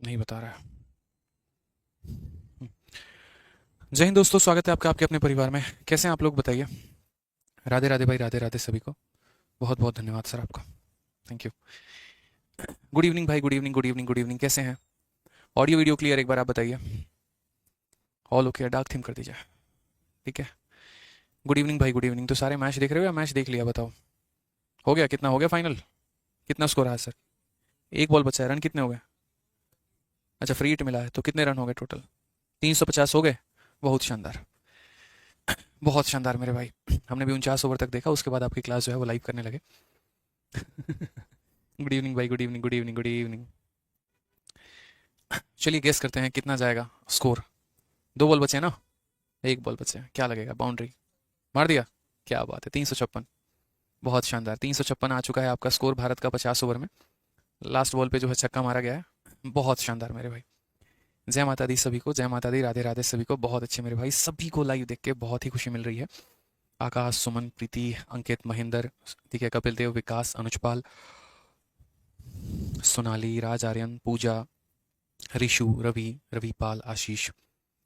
नहीं बता रहा है। जय हिंद दोस्तों, स्वागत है आपका आपके अपने परिवार में। कैसे हैं आप लोग, बताइए। राधे राधे भाई, राधे राधे सभी को। बहुत बहुत धन्यवाद सर आपका। Thank you. गुड इवनिंग भाई, good evening, good evening, good evening. कैसे हैं? ऑडियो वीडियो क्लियर, एक बार आप बताइए। ऑल ओके, डार्क थीम कर दीजिए। ठीक है। गुड इवनिंग भाई, गुड इवनिंग। तो सारे मैच देख रहे हो या मैच देख लिया, बताओ। हो गया, कितना हो गया फाइनल? कितना स्कोर रहा सर? एक बॉल बचा है, रन कितने हो गए? अच्छा, फ्री हिट मिला है, तो कितने रन हो गए टोटल? 350 हो गए। बहुत शानदार, बहुत शानदार मेरे भाई। हमने भी 49 ओवर तक देखा, उसके बाद आपकी क्लास जो है वो लाइव करने लगे। गुड इवनिंग भाई, good evening, good evening, good evening. चलिए गेस करते हैं कितना जाएगा स्कोर। दो बॉल बचे हैं ना? एक बॉल बचे हैं, क्या लगेगा? बाउंड्री मार दिया? क्या बात है, 356। बहुत शानदार, 356 आ चुका है आपका स्कोर भारत का 50 ओवर में। लास्ट बॉल पे जो है छक्का मारा गया है। बहुत शानदार मेरे भाई। जय माता दी सभी को, जय माता दी, राधे राधे सभी को। बहुत अच्छे मेरे भाई, सभी को लाइव देख के बहुत ही खुशी मिल रही है। आकाश, सुमन, प्रीति, अंकित, महेंद्र, ठीक है, कपिल देव, विकास, अनुजपाल, सोनाली, राज, आर्यन, पूजा, ऋषु, रवि, रविपाल, आशीष।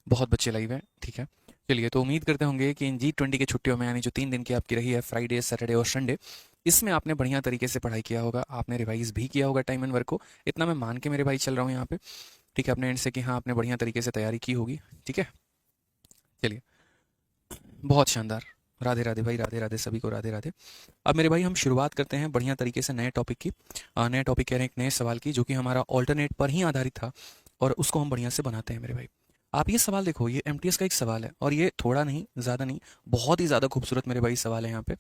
बहुत बच्चे लाइव हैं, ठीक है। चलिए, तो उम्मीद करते होंगे कि इन G20 की छुट्टियों में, यानी जो 3 दिन की आपकी रही है, फ्राइडे, सैटरडे और संडे, इसमें आपने बढ़िया तरीके से पढ़ाई किया होगा, आपने रिवाइज भी किया होगा टाइम एंड वर्क को। इतना मैं मान के मेरे भाई चल रहा हूँ यहाँ पे, ठीक है, अपने एंड से कि हाँ आपने बढ़िया तरीके से तैयारी की होगी। ठीक है। चलिए, बहुत शानदार। राधे राधे भाई, राधे राधे सभी को, राधे राधे। अब मेरे भाई हम शुरुआत करते हैं बढ़िया तरीके से नए टॉपिक की। नए टॉपिक कह रहे हैं, एक नए सवाल की, जो कि हमारा ऑल्टरनेट पर ही आधारित था, और उसको हम बढ़िया से बनाते हैं मेरे भाई। आप ये सवाल देखो, ये एमटीएस का एक सवाल है, और ये थोड़ा नहीं, ज़्यादा नहीं, बहुत ही ज़्यादा खूबसूरत मेरे भाई सवाल है यहाँ पे।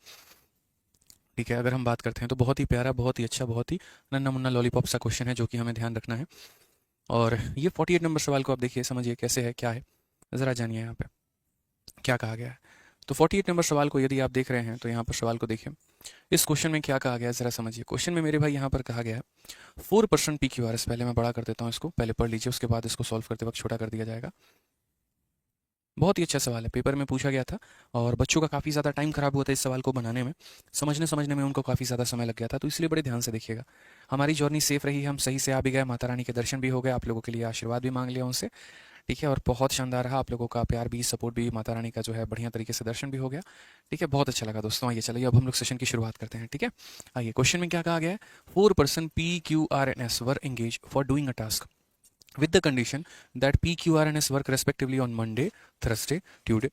ठीक है, अगर हम बात करते हैं तो बहुत ही प्यारा, बहुत ही अच्छा, बहुत ही नन्ना मुन्ना लॉलीपॉप सा क्वेश्चन है, जो कि हमें ध्यान रखना है। और ये 48 नंबर सवाल को आप देखिए, समझिए कैसे है, क्या है, ज़रा जानिए यहाँ पे क्या कहा गया है। तो 48 नंबर सवाल को यदि आप देख रहे हैं तो यहाँ पर सवाल को देखिए। इस क्वेश्चन में क्या कहा गया है, ज़रा समझिए। क्वेश्चन में मेरे भाई यहाँ पर कहा गया है 4% पी क्यू आर एस। पहले मैं बड़ा कर देता हूँ इसको, पहले पढ़ लीजिए, उसके बाद इसको सॉल्व करते वक्त छोटा कर दिया जाएगा। बहुत ही अच्छा सवाल है, पेपर में पूछा गया था, और बच्चों का काफ़ी ज़्यादा टाइम खराब हुआ था इस सवाल को बनाने में। समझने समझने में उनको काफ़ी ज़्यादा समय लग गया था, तो इसलिए बड़े ध्यान से देखिएगा। हमारी जर्नी सेफ रही, हम सही से आ भी गए, माता रानी के दर्शन भी हो गए, आप लोगों के लिए आशीर्वाद भी मांग लिया उनसे। ठीक है, और बहुत शानदार रहा, आप लोगों का प्यार भी, सपोर्ट भी, माता रानी का जो है बढ़िया तरीके से दर्शन भी हो गया। ठीक है, बहुत अच्छा लगा दोस्तों। आइए चलिए, अब हम लोग सेशन की शुरुआत करते हैं। ठीक है, आइए, क्वेश्चन में क्या कहा गया है? 4% P Q R N S were engage for doing a task with the condition that P, Q, R, and S work respectively on Monday, Thursday, Tuesday,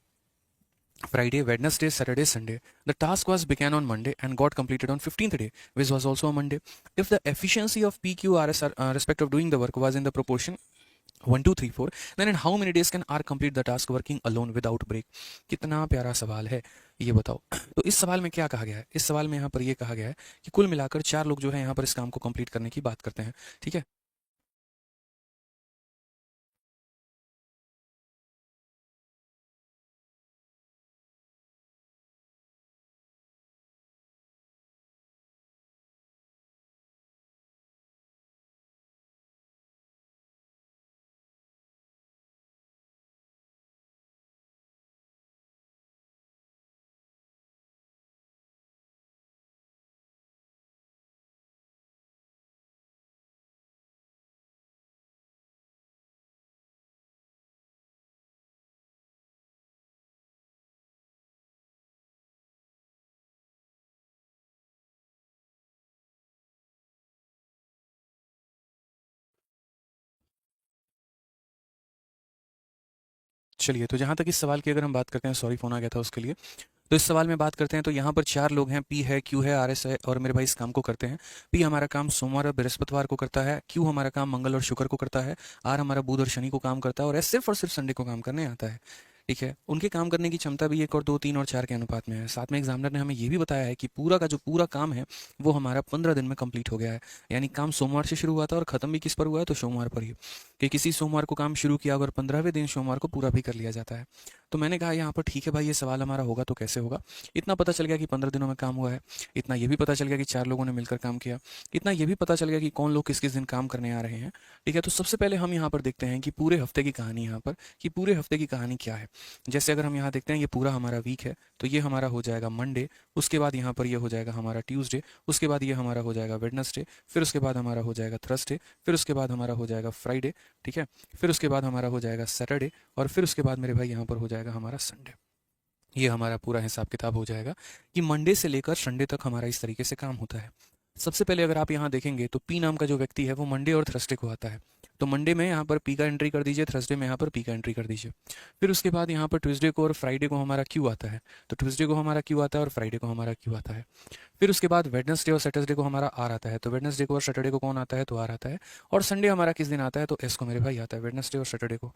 Friday, Wednesday, Saturday, Sunday. The task was began on Monday and got completed on 15th day, which was also a Monday. If the efficiency of P, Q, R, S respect of doing the work was in the proportion 1 2 3 4, then in how many days can R complete the task working alone without break? कितना प्यारा सवाल है, ये बताओ। तो इस सवाल में क्या कहा गया है? इस सवाल में यहाँ पर ये कहा गया है कि कुल मिलाकर 4 लोग जो है यहाँ पर इस काम को कंप्लीट करने की बात करते हैं। ठीक है। चलिए, तो जहाँ तक इस सवाल की अगर हम बात करते हैं, सॉरी फ़ोन आ गया था उसके लिए। तो इस सवाल में बात करते हैं तो यहाँ पर 4 लोग हैं, पी है, क्यू है, आर एस है, और मेरे भाई इस काम को करते हैं। पी हमारा काम सोमवार और बृहस्पतिवार को करता है, क्यू हमारा काम मंगल और शुक्र को करता है, आर हमारा बुध और शनि को काम करता है, और एस सिर्फ और सिर्फ संडे को काम करने आता है। ठीक है, उनके काम करने की क्षमता भी 1 और 2, 3 और 4 के अनुपात में है। साथ में एग्जामिनर ने हमें ये भी बताया है कि पूरा का जो पूरा काम है वो हमारा 15 दिन में कंप्लीट हो गया है। यानी काम सोमवार से शुरू हुआ था और खत्म भी किस पर हुआ है? तो सोमवार पर ही। कि किसी सोमवार को काम शुरू किया और 15वें दिन सोमवार को पूरा भी कर लिया जाता है। तो मैंने कहा यहाँ पर ठीक है भाई, ये सवाल हमारा होगा तो कैसे होगा। इतना पता चल गया कि 15 दिनों में काम हुआ है, इतना ये भी पता चल गया कि 4 लोगों ने मिलकर काम किया, इतना ये भी पता चल गया कि कौन लोग किस किस दिन काम करने आ रहे हैं। ठीक है, तो सबसे पहले हम यहाँ पर देखते हैं कि पूरे हफ्ते की कहानी, यहाँ पर कि पूरे हफ्ते की कहानी क्या है। जैसे अगर हम यहाँ देखते हैं ये पूरा हमारा वीक है, तो ये हमारा हो जाएगा मंडे, उसके बाद यहाँ पर ये हो जाएगा हमारा ट्यूसडे, उसके बाद ये हमारा हो जाएगा वेडनेसडे, फिर उसके बाद हमारा हो जाएगा थर्सडे, फिर उसके बाद हमारा हो जाएगा फ्राइडे, ठीक है, फिर उसके बाद हमारा हो जाएगा सैटरडे, और फिर उसके बाद मेरे भाई यहाँ पर हो जाएगा हमारा संडे। ये हमारा पूरा हिसाब किताब हो जाएगा कि मंडे से लेकर संडे तक हमारा इस तरीके से काम होता है। सबसे पहले अगर आप यहाँ देखेंगे तो पी नाम का जो व्यक्ति है वो मंडे और थर्सडे को आता है, तो मंडे में यहाँ पर पी का एंट्री कर दीजिए, थर्सडे में यहाँ पर पी का एंट्री कर दीजिए। फिर उसके बाद यहाँ पर ट्यूसडे को और फ्राइडे को हमारा क्यू आता है, तो ट्यूसडे को हमारा क्यू आता है और फ्राइडे को हमारा क्यू आता है। फिर उसके बाद वेडनेसडे और सैटरडे को हमारा आर आता है, तो वेडनेसडे को और सैटरडे को कौन आता है, तो आर आता है। और संडे हमारा किस दिन आता है, तो एस को मेरे भाई आता है, वेडनेसडे और सैटरडे को,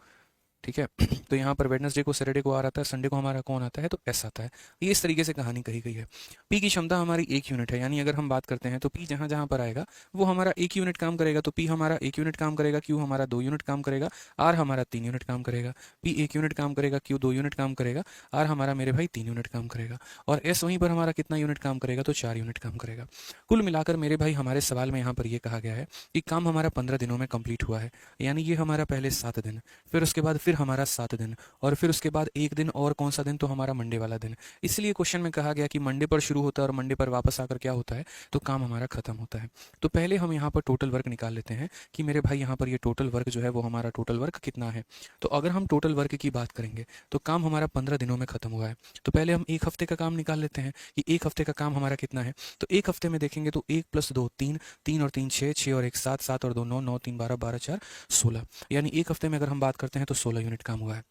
ठीक है। तो यहाँ पर वेडनेसडे को सैटरडे को आर आता है, संडे को हमारा कौन आता है, तो एस आता है। ये इस तरीके से कहानी कही गई है। पी की क्षमता हमारी 1 यूनिट है, यानी अगर हम बात करते हैं तो पी जहाँ जहाँ पर आएगा वो हमारा 1 यूनिट काम करेगा, तो पी हमारा 1 यूनिट काम करेगा, क्यू हमारा 2 यूनिट काम करेगा, आर हमारा 3 यूनिट काम करेगा। पी 1 यूनिट काम करेगा, क्यू 2 यूनिट काम करेगा, आर हमारा मेरे भाई 3 यूनिट काम करेगा, और एस वहीं पर हमारा कितना यूनिट काम करेगा, तो 4 यूनिट काम करेगा। कुल मिलाकर मेरे भाई हमारे सवाल में यहाँ पर यह कहा गया है कि काम हमारा 15 दिनों में कंप्लीट हुआ है, यानी ये हमारा पहले 7 दिन, फिर उसके बाद फिर हमारा 7 दिन, और फिर उसके बाद एक दिन और कौन सा दिन, तो हमारा मंडे वाला दिन। इसलिए क्वेश्चन में कहा गया कि मंडे पर शुरू होता है और मंडे पर वापस आकर क्या होता है, तो काम हमारा खत्म होता है। तो पहले हम यहाँ पर टोटल वर्क निकाल लेते हैं कि मेरे भाई यहाँ पर ये टोटल वर्क जो है वो हमारा टोटल वर्क कितना है। तो अगर हम टोटल वर्क की बात करेंगे तो काम हमारा 15 दिनों में खत्म हुआ है। तो पहले हम एक हफ्ते का काम निकाल लेते हैं कि एक हफ्ते का काम हमारा कितना है। तो एक हफ्ते में देखेंगे तो 1 + 2 3, 3 और 3 6, 6 और 1 7, 7 और 2 9, 9 3 12, 12 4 16, यानी एक हफ्ते में अगर हम बात करते हैं तो 16 यूनिट काम हुआ है,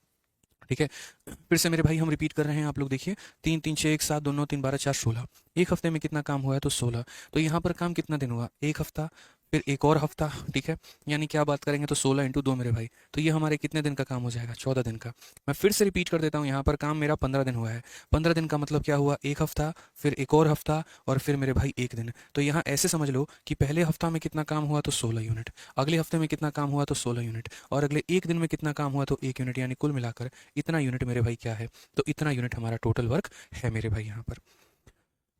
ठीक है। फिर से मेरे भाई हम रिपीट कर रहे हैं, आप लोग देखिए, 3 3 6 1 7 2 9 3 12 4 16, एक हफ्ते में कितना काम हुआ है, तो 16। तो यहाँ पर काम कितना दिन हुआ, एक हफ्ता, फिर एक और हफ्ता, ठीक है, यानी क्या बात करेंगे तो 16 × 2 मेरे भाई, तो ये हमारे कितने दिन का काम हो जाएगा, 14 दिन का। मैं फिर से रिपीट कर देता हूँ, यहाँ पर काम मेरा 15 दिन हुआ है। 15 दिन का मतलब क्या हुआ, एक हफ्ता, फिर एक और हफ्ता, और फिर मेरे भाई एक दिन। तो यहाँ ऐसे समझ लो कि पहले हफ्ता में कितना काम हुआ, तो 16 यूनिट, अगले हफ्ते में कितना काम हुआ, तो 16 यूनिट, और अगले एक दिन में कितना काम हुआ, तो 1 यूनिट, यानी कुल मिलाकर इतना यूनिट मेरे भाई क्या है, तो इतना यूनिट हमारा टोटल वर्क है मेरे भाई यहाँ पर,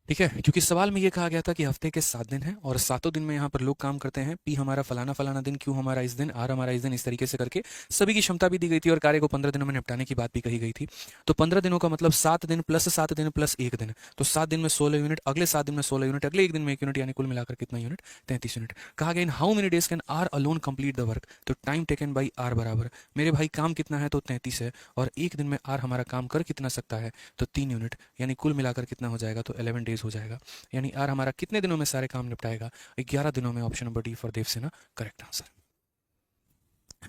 ठीक है। क्योंकि सवाल में ये कहा गया था कि हफ्ते के 7 दिन हैं और 7 दिन में यहाँ पर लोग काम करते हैं। पी हमारा फलाना फलाना दिन, क्यू हमारा इस दिन, आर हमारा इस दिन, इस तरीके से करके सभी की क्षमता भी दी गई थी और कार्य को 15 दिनों में निपटाने की बात भी कही गई थी। तो 15 दिनों का मतलब 7 दिन + 7 दिन + एक दिन, तो 7 दिन में 16 यूनिट, अगले 7 दिन में 16 यूनिट, अगले एक दिन में 1 यूनिट, यानी कुल मिलाकर कितना यूनिट, 33 यूनिट। कहा गया in how many days can R alone complete the work, तो टाइम टेकन बाई आर बराबर, मेरे भाई काम कितना है, तो 33 है, और एक दिन में आर हमारा काम कर कितना सकता है, तो 3 यूनिट, यानी कुल मिलाकर कितना हो जाएगा, तो 11 डेज हो जाएगा। यानी आर हमारा कितने दिनों में सारे काम निपटाएगा, 11 दिनों में। ऑप्शन नंबर डी फॉर देवसेना करेक्ट आंसर।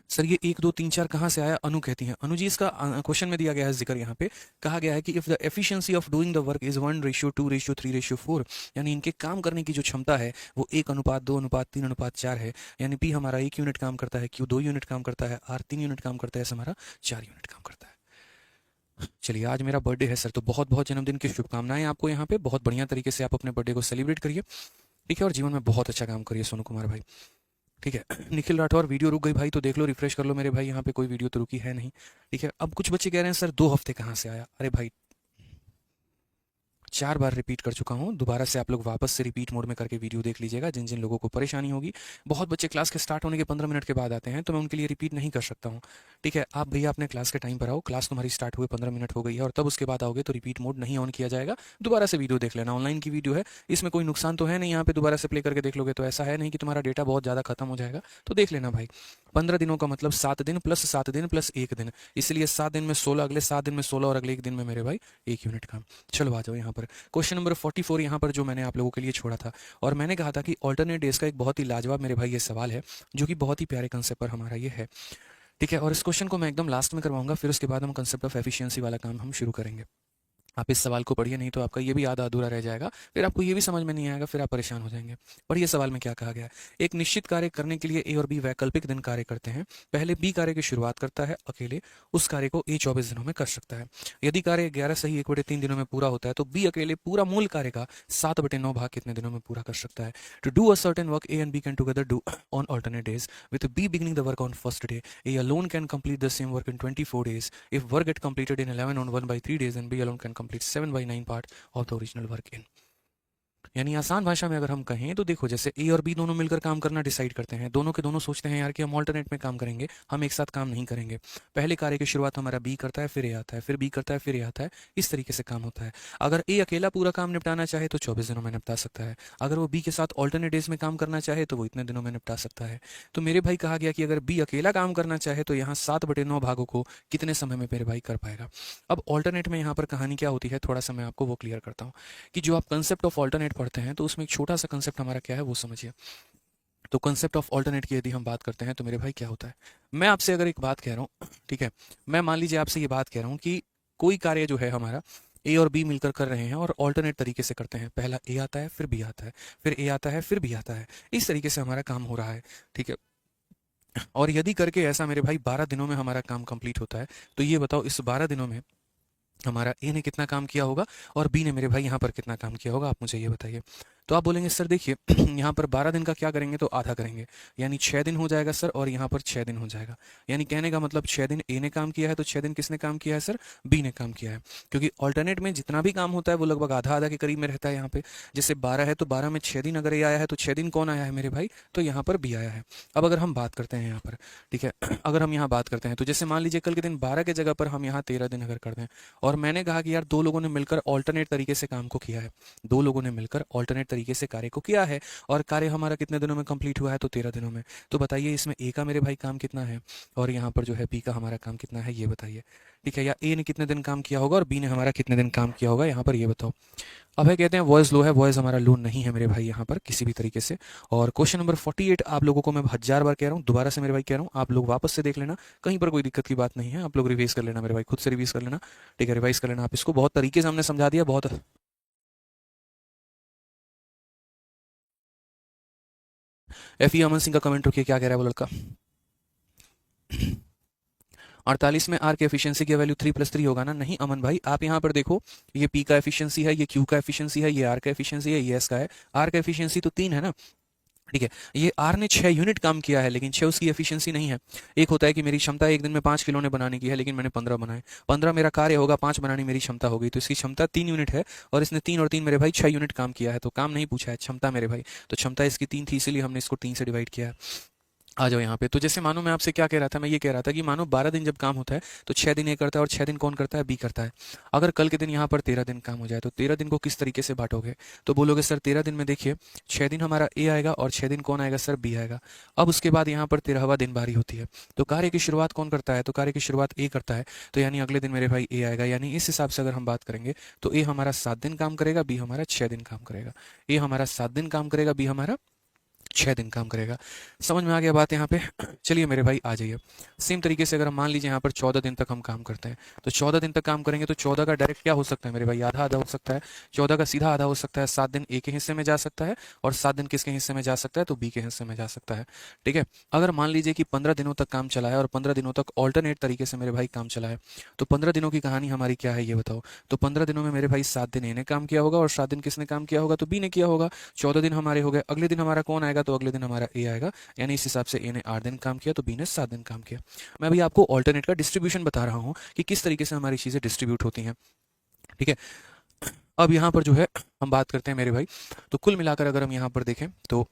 सर ये 1 2 3 4 कहाँ से आया, अनु कहती हैं। अनु जी इसका क्वेश्चन में दिया गया है जिक्र, यहाँ पे कहा गया है कि if the efficiency of doing the work is 1:2:3:4, यानी इनके काम करने की जो क्षमता है वो 1:2:3:4 है। यानी पी हमारा 1 यूनिट काम करता है, क्यू 2 यूनिट काम करता है, आर 3 यूनिट काम करता है, एस हमारा 4 यूनिट काम करता है। चलिए आज मेरा बर्थडे है सर, तो बहुत बहुत जन्मदिन की शुभकामनाएं आपको। यहाँ पे बहुत बढ़िया तरीके से आप अपने बर्थडे को सेलिब्रेट करिए, ठीक है, और जीवन में बहुत अच्छा काम करिए सोनू कुमार भाई, ठीक है। निखिल राठौर वीडियो रुक गई भाई, तो देख लो, रिफ्रेश कर लो मेरे भाई, यहाँ पे कोई वीडियो तो रुकी है नहीं, ठीक है। अब कुछ बच्चे कह रहे हैं सर 2 हफ्ते कहाँ से आया, अरे भाई 4 बार रिपीट कर चुका हूँ, दोबारा से आप लोग वापस से रिपीट मोड में करके वीडियो देख लीजिएगा, जिन जिन लोगों को परेशानी होगी। बहुत बच्चे क्लास के स्टार्ट होने के 15 मिनट के बाद आते हैं, तो मैं उनके लिए रिपीट नहीं कर सकता हूँ, ठीक है। आप भैया अपने क्लास के टाइम पर आओ, क्लास तुम्हारी स्टार्ट हुए 15 मिनट हो गई है और तब उसके बाद आओगे तो रिपीट मोड नहीं ऑन किया जाएगा, दोबारा से वीडियो देख लेना। ऑनलाइन की वीडियो है, इसमें कोई नुकसान तो है नहीं, यहाँ पे दोबारा से प्ले करके देख लोगे तो ऐसा है नहीं कि तुम्हारा डेटा बहुत ज़्यादा खत्म हो जाएगा, तो देख लेना भाई। 15 दिनों का मतलब 7 दिन + 7 दिन + एक दिन, इसलिए 7 दिन में 16, अगले 7 दिन में 16 और अगले एक दिन में मेरे भाई 1 यूनिट काम। चलो आ जाओ यहाँ पर क्वेश्चन नंबर 44 यहाँ पर जो मैंने आप लोगों के लिए छोड़ा था, और मैंने कहा था कि ऑल्टरनेट डेज का एक बहुत ही लाजवाब मेरे भाई ये सवाल है, जो कि बहुत ही प्यारे कंसेप्ट पर हमारा ये है, ठीक है। और इस क्वेश्चन को मैं एकदम लास्ट में करवाऊंगा, फिर उसके बाद हम कंसेप्ट ऑफ एफिशिएंसी वाला काम हम शुरू करेंगे। आप इस सवाल को पढ़िए, नहीं तो आपका ये भी आधा अधूरा रह जाएगा, फिर आपको ये भी समझ में नहीं आएगा, फिर आप परेशान हो जाएंगे। पढ़िए सवाल में क्या कहा गया है। एक निश्चित कार्य करने के लिए ए और बी वैकल्पिक दिन कार्य करते हैं। पहले बी कार्य की शुरुआत करता है अकेले, उस कार्य को ए 24 दिनों में कर सकता है। यदि कार्य 11 सही 1/3 दिनों में पूरा होता है तो बी अकेले पूरा मूल कार्य का 7/9 भाग कितने दिनों में पूरा कर सकता है। To do a certain work A and B can together do on alternate days, with B beginning the work on first day. A alone can complete the same work in 24 days. If work get completed in 11 on 1/3 days, and B alone can complete 7/9 part of the original work in. यानी आसान भाषा में अगर हम कहें तो देखो, जैसे ए और बी दोनों मिलकर काम करना डिसाइड करते हैं, दोनों के दोनों सोचते हैं यार कि हम ऑल्टरनेट में काम करेंगे, हम एक साथ काम नहीं करेंगे। पहले कार्य की शुरुआत हमारा बी करता है, फिर ए आता है, फिर बी करता है, फिर ए आता है। इस तरीके से काम होता है। अगर ए अकेला पूरा काम निपटाना चाहे तो 24 दिनों में निपटा सकता है। अगर वो बी के साथ ऑल्टरनेट डेज में काम करना चाहे तो वो इतने दिनों में निपटा सकता है। तो मेरे भाई कहा गया कि अगर बी अकेला काम करना चाहे तो यहाँ 7/9 भागों को कितने समय में मेरे भाई कर पाएगा। अब ऑल्टरनेट में यहाँ पर कहानी क्या होती है, थोड़ा सा मैं आपको वो क्लियर करता हूँ कि जो आप कंसेप्ट ऑफ ऑल्टरनेट पढ़ते हैं तो उसमें एक छोटा सा कंसेप्ट हमारा क्या है वो समझिए। तो कंसेप्ट ऑफ ऑल्टरनेट की यदि हम बात करते हैं तो मेरे भाई क्या होता है, मैं आपसे अगर एक बात कह रहा हूँ, ठीक है, मैं मान लीजिए आपसे ये बात कह रहा हूँ कि कोई कार्य जो है हमारा ए और बी मिलकर कर रहे हैं और ऑल्टरनेट तरीके से करते हैं। पहला ए आता है, फिर बी आता है, फिर ए आता है, फिर बी आता है। इस तरीके से हमारा काम हो रहा है, ठीक है। और यदि करके ऐसा मेरे भाई 12 दिनों में हमारा काम कंप्लीट होता है, तो ये बताओ इस 12 दिनों में हमारा ए ने कितना काम किया होगा और बी ने मेरे भाई यहाँ पर कितना काम किया होगा, आप मुझे ये बताइए। तो आप बोलेंगे सर देखिए यहाँ पर 12 दिन का क्या करेंगे तो आधा करेंगे, यानी 6 दिन हो जाएगा सर, और यहाँ पर 6 दिन हो जाएगा। यानी कहने का मतलब 6 दिन ए ने काम किया है तो 6 दिन किसने काम किया है सर, बी ने काम किया है। क्योंकि ऑल्टरनेट में जितना भी काम होता है वो लगभग आधा आधा के करीब में रहता है। यहाँ पे जैसे 12 है तो 12 में 6 दिन अगर ए आया है तो 6 दिन कौन आया है मेरे भाई, तो यहाँ पर बी आया है। अब अगर हम बात करते हैं यहाँ पर, ठीक है, अगर हम यहाँ बात करते हैं तो जैसे मान लीजिए कल के दिन 12 के जगह पर हम यहाँ 13 दिन अगर कर दें, और मैंने कहा कि यार दो लोगों ने मिलकर ऑल्टरनेट तरीके से काम को किया है, दो लोगों ने मिलकर ऑल्टरनेट तरीके से कार्य को किया है और कार्य हमारा कितने दिनों में कंप्लीट हुआ है तो 13 दिनों में। तो बताइए इसमें ए का मेरे भाई काम कितना है और यहाँ पर जो है बी का हमारा काम कितना है, ये बताइए, ठीक है। या ए ने कितने दिन काम किया होगा और बी ने हमारा कितने दिन काम किया होगा, यहाँ पर ये बताओ। अब है कहते हैं वॉइस लो है, वॉइस हमारा लो नहीं है मेरे भाई यहाँ पर किसी भी तरीके से। और क्वेश्चन नंबर 48 आप लोगों को मैं 1000 बार कह रहा हूँ, दोबारा से मेरे भाई कह रहा हूँ, आप लोग वापस से देख लेना, कहीं पर कोई दिक्कत की बात नहीं है, आप लोग रिवाइज कर लेना मेरे भाई, खुद से रिवाइज कर लेना, ठीक है, रिवाइज कर लेना आप इसको। बहुत तरीके से हमने समझा दिया, बहुत। अमन सिंह का कमेंट रुकिए, क्या कह रहा है वो लड़का। 48 में आर के एफिशिएंसी की वैल्यू 3+3 होगा ना, नहीं अमन भाई, आप यहाँ पर देखो, ये पी का एफिशिएंसी है, ये क्यू का एफिशिएंसी है, ये आर का एफिशिएंसी है, ये एस का है। आर का एफिशिएंसी तो 3 है ना, ठीक है। ये आर ने 6 यूनिट काम किया है लेकिन 6 उसकी एफिशिएंसी नहीं है। एक होता है कि मेरी क्षमता एक दिन में 5 खिलौने बनाने की है लेकिन मैंने 15 बनाए, 15 मेरा कार्य होगा, 5 बनाने मेरी क्षमता होगी, तो इसकी क्षमता 3 यूनिट है और इसने 3 और 3 मेरे भाई 6 यूनिट काम किया है। तो काम नहीं पूछा है, क्षमता मेरे भाई, तो क्षमता इसकी 3 थी, इसीलिए हमने इसको 3 से डिवाइड किया है। आ जाओ यहाँ पे। तो जैसे मानो मैं आपसे क्या कह रहा था, मैं ये कह रहा था कि मानो 12 दिन जब काम होता है तो 6 दिन ए करता है और 6 दिन कौन करता है, बी करता है। अगर कल के दिन यहाँ पर 13 दिन काम हो जाए तो 13 दिन को किस तरीके से बांटोगे, तो बोलोगे सर 13 दिन में देखिए 6 दिन हमारा ए आएगा और 6 दिन कौन आएगा सर, बी आएगा। अब उसके बाद यहाँ पर 13वां दिन बारी होती है, तो कार्य की शुरुआत कौन करता है, तो कार्य की शुरुआत ए करता है, तो यानी अगले दिन मेरे भाई ए आएगा। यानी इस हिसाब से अगर हम बात करेंगे तो ए हमारा 7 दिन काम करेगा, बी हमारा 6 दिन काम करेगा। ए हमारा 7 दिन काम करेगा, बी हमारा 6 दिन काम करेगा। समझ में आ गया बात यहाँ पे। चलिए मेरे भाई आ जाइए। सेम तरीके से अगर मान लीजिए यहाँ पर 14 दिन तक हम काम करते हैं, तो 14 दिन तक काम करेंगे तो 14 का डायरेक्ट क्या हो सकता है मेरे भाई, आधा आधा हो सकता है। 14 का सीधा आधा हो सकता है, 7 दिन ए के हिस्से में जा सकता है और 7 दिन किसके हिस्से में जा सकता है, तो बी के हिस्से में जा सकता है, ठीक है। अगर मान लीजिए कि 15 दिनों तक काम चला है और 15 दिनों तक ऑल्टरनेट तरीके से मेरे भाई काम चला है, तो 15 दिनों की कहानी हमारी क्या है ये बताओ। तो 15 दिनों में मेरे भाई 7 दिन ए ने काम किया होगा और 7 दिन किसने काम किया होगा, तो बी ने किया होगा। 14 दिन हमारे हो गए, अगले दिन हमारा कौन आएगा, तो अगले दिन हमारा ए आएगा। यानी इस हिसाब से ए ने 8 दिन काम किया तो बी ने 7 दिन काम किया। मैं अभी आपको ऑल्टरनेट का डिस्ट्रीब्यूशन बता रहा हूं कि किस तरीके से हमारी चीजें डिस्ट्रीब्यूट होती हैं, ठीक है। अब यहाँ पर जो है हम बात करते हैं मेरे भाई, तो कुल मिलाकर अगर हम यहाँ पर देखें तो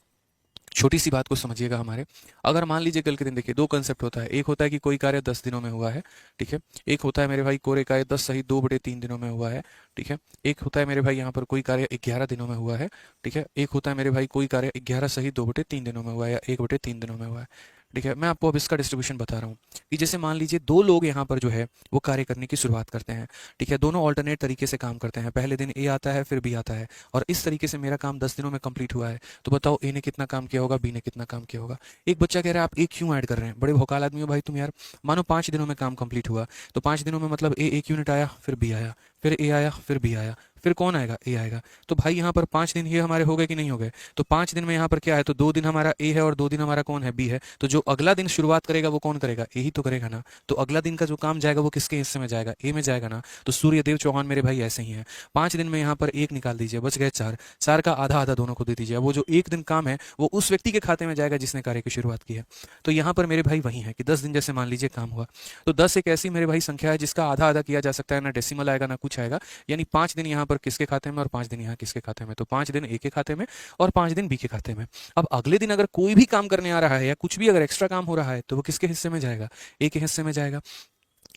छोटी सी बात को समझिएगा हमारे। अगर मान लीजिए कल के दिन देखिए दो कंसेप्ट होता है, एक होता है कि कोई कार्य 10 दिनों में हुआ है, ठीक है। एक होता है मेरे भाई कोरे कार्य 10 सही 2/3 दिनों में हुआ है, ठीक है। एक होता है मेरे भाई यहाँ पर कोई कार्य 11 दिनों में हुआ है, ठीक है। एक होता है मेरे भाई कोई कार्य 11 सही 2/3 दिनों में हुआ है या 1/3 दिनों में हुआ है, ठीक है। मैं आपको अब इसका डिस्ट्रीब्यूशन बता रहा हूँ कि जैसे मान लीजिए दो लोग यहाँ पर जो है वो कार्य करने की शुरुआत करते हैं, ठीक है। दोनों ऑल्टरनेट तरीके से काम करते हैं, पहले दिन ए आता है फिर बी आता है और इस तरीके से मेरा काम 10 दिनों में कंप्लीट हुआ है। तो बताओ ए ने कितना काम किया होगा, बी ने कितना काम किया होगा। एक बच्चा कह रहा है आप ए क्यों ऐड कर रहे हैं, बड़े भोकाल आदमी हो भाई तुम यार। मानो 5 दिनों में काम कंप्लीट हुआ, तो 5 दिनों में मतलब ए 1 यूनिट आया, फिर बी आया, फिर ए आया, फिर बी आया, फिर कौन आएगा, ए आएगा। तो भाई यहाँ पर 5 दिन ये हमारे हो गए कि नहीं हो गए, तो 5 दिन में यहाँ पर क्या है, तो 2 दिन हमारा ए है और 2 दिन हमारा कौन है, बी है। तो जो अगला दिन शुरुआत करेगा वो कौन करेगा, ए ही तो करेगा ना। तो अगला दिन का जो काम जाएगा वो किसके हिस्से में जाएगा, ए में जाएगा ना। तो सूर्यदेव चौहान मेरे भाई ऐसे ही है। 5 दिन में यहाँ पर 1 निकाल दीजिए, बच गए 4, 4 का आधा आधा दोनों को दे दीजिए। वो जो 1 दिन काम है वो उस व्यक्ति के खाते में जाएगा जिसने कार्य की शुरुआत की है। तो यहाँ पर मेरे भाई वही है कि 10 दिन जैसे मान लीजिए काम हुआ, तो 10 एक ऐसी मेरे भाई संख्या है जिसका आधा आधा किया जा सकता है, ना डेसिमल आएगा ना कुछ पूछा आएगा, यानी 5 दिन यहाँ पर किसके खाते में और 5 दिन यहाँ किसके खाते में, तो 5 दिन ए के खाते में और 5 दिन बी के खाते में। अब अगले दिन अगर कोई भी काम करने आ रहा है या कुछ भी अगर एक्स्ट्रा काम हो रहा है तो वो किसके हिस्से में जाएगा, ए के हिस्से में जाएगा।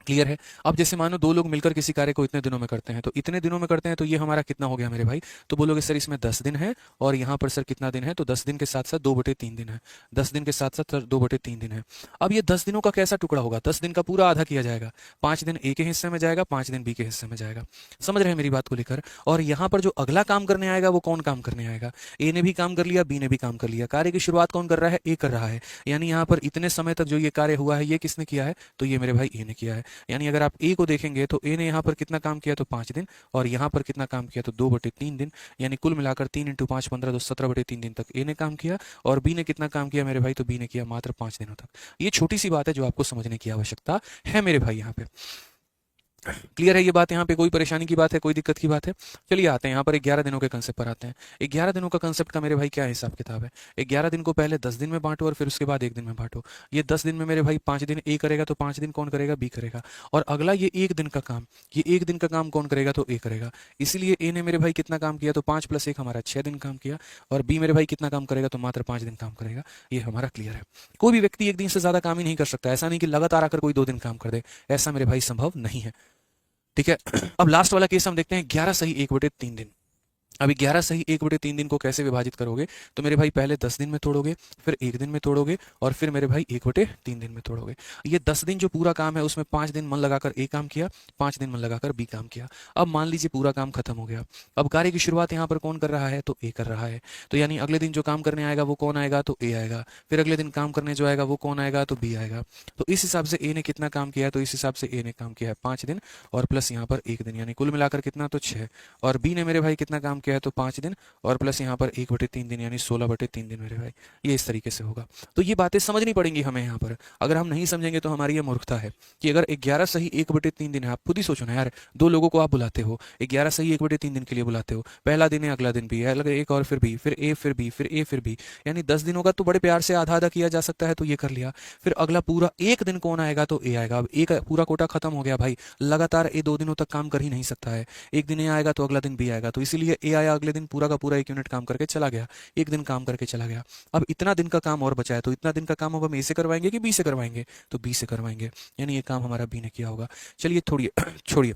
क्लियर है। अब जैसे मानो दो लोग मिलकर किसी कार्य को इतने दिनों में करते हैं, तो इतने दिनों में करते हैं तो ये हमारा कितना हो गया मेरे भाई, तो बोलोगे सर इसमें 10 दिन है और यहाँ पर सर कितना दिन है, तो 10 दिन के साथ साथ 2/3 दिन है, 10 दिन के साथ साथ 2/3 दिन है। अब ये 10 दिनों का कैसा टुकड़ा होगा, 10 दिन का पूरा आधा किया जाएगा, 5 दिन ए के हिस्से में जाएगा, 5 दिन बी के हिस्से में जाएगा। समझ रहे हैं मेरी बात को लेकर। और यहाँ पर जो अगला काम करने आएगा वो कौन काम करने आएगा, ए ने भी काम कर लिया, बी ने भी काम कर लिया, कार्य की शुरुआत कौन कर रहा है, ए कर रहा है। यानी यहाँ पर इतने समय तक जो ये कार्य हुआ है ये किसने किया है, तो ये मेरे भाई ए ने किया है। यानी अगर आप ए को देखेंगे तो ए ने यहाँ पर कितना काम किया, तो 5 दिन, और यहाँ पर कितना काम किया, तो 2/3 दिन। यानी कुल मिलाकर 3 × 5 15 तो 17/3 दिन तक ए ने काम किया। और बी ने कितना काम किया मेरे भाई, तो बी ने किया मात्र 5 दिनों तक। ये छोटी सी बात है जो आपको समझने की आवश्यकता है मेरे भाई यहाँ पे। क्लियर है ये बात, यहाँ पे कोई परेशानी की बात है, कोई दिक्कत की बात है। चलिए आते हैं यहाँ पर 11 दिनों के कंसेप्ट पर आते हैं। 11 दिनों का कंसेप्ट का मेरे भाई क्या हिसाब किताब है, 11 दिन को पहले 10 दिन में बांटो और फिर उसके बाद 1 दिन में बांटो। ये 10 दिन में मेरे भाई 5 दिन ए करेगा तो 5 दिन कौन करेगा, बी करेगा। और अगला ये 1 दिन का काम, ये 1 दिन का काम कौन करेगा, तो ए करेगा। इसलिए ए ने मेरे भाई कितना काम किया, तो 5 + 1 हमारा 6 दिन काम किया। और बी मेरे भाई कितना काम करेगा, तो मात्र 5 दिन काम करेगा। ये हमारा क्लियर है। कोई भी व्यक्ति 1 दिन से ज्यादा काम ही नहीं कर सकता, ऐसा नहीं कि लगातार आकर कोई 2 दिन काम कर दे, ऐसा मेरे भाई संभव नहीं है। ठीक है। अब लास्ट वाला केस हम देखते हैं, 11 सही 1/3 दिन। अभी 11 सही 1/3 दिन को कैसे विभाजित करोगे, तो मेरे भाई पहले 10 दिन में तोड़ोगे, फिर 1 दिन में तोड़ोगे, और फिर मेरे भाई 1/3 दिन में तोड़ोगे। ये 10 दिन जो पूरा काम है उसमें 5 दिन मन लगाकर ए काम किया, 5 दिन मन लगाकर बी काम किया। अब मान लीजिए पूरा काम खत्म हो गया। अब कार्य की शुरुआत यहाँ पर कौन कर रहा है, तो ए कर रहा है। तो यानी अगले दिन जो काम करने आएगा वो कौन आएगा, तो ए आएगा। फिर अगले दिन काम करने जो आएगा वो कौन आएगा, तो बी आएगा। तो इस हिसाब से ए ने कितना काम किया, तो इस हिसाब से ए ने काम किया है 5 दिन और प्लस यहाँ पर 1 दिन, यानी कुल मिलाकर कितना, तो 6। और बी ने मेरे भाई कितना काम किया है, तो 5 दिन और प्लस यहाँ पर 1/3 दिन, यानी 16/3 दिन मेरे भाई। ये इस तरीके से होगा। तो ये बातें समझनी पड़ेंगी हमें यहाँ पर। अगर हम नहीं समझेंगे तो हमारी ये मूर्खता है कि अगर 11 सही 1/3 दिन है, आप खुद ही सोचो ना यार, 2 लोगों को आप बुलाते हो, 11 सही 1/3 दिन के लिए बुलाते हो, पहला दिन है, अगला दिन भी है, अलग एक और फिर बी, फिर ए, फिर बी, फिर ए, फिर बी, यानी 10 दिनों का तो बड़े प्यार से आधा आधा किया जा सकता है, तो ये कर लिया। फिर अगला पूरा 1 दिन कौन आएगा, तो ए आएगा। अब एक पूरा कोटा खत्म हो गया भाई, लगातार ए 2 दिनों तक काम कर ही नहीं सकता है। एक दिन ए आएगा तो अगला दिन बी आएगा, तो इसीलिए ए आया अगले दिन पूरा का पूरा 1 यूनिट काम करके चला गया, 1 दिन काम करके चला गया। अब इतना दिन का काम और बचा है, तो इतना दिन का काम अब हम ए से करवाएंगे कि बी से करवाएंगे, तो बी से करवाएंगे, यानी ये काम हमारा बी ने किया होगा। चलिए छोड़िए,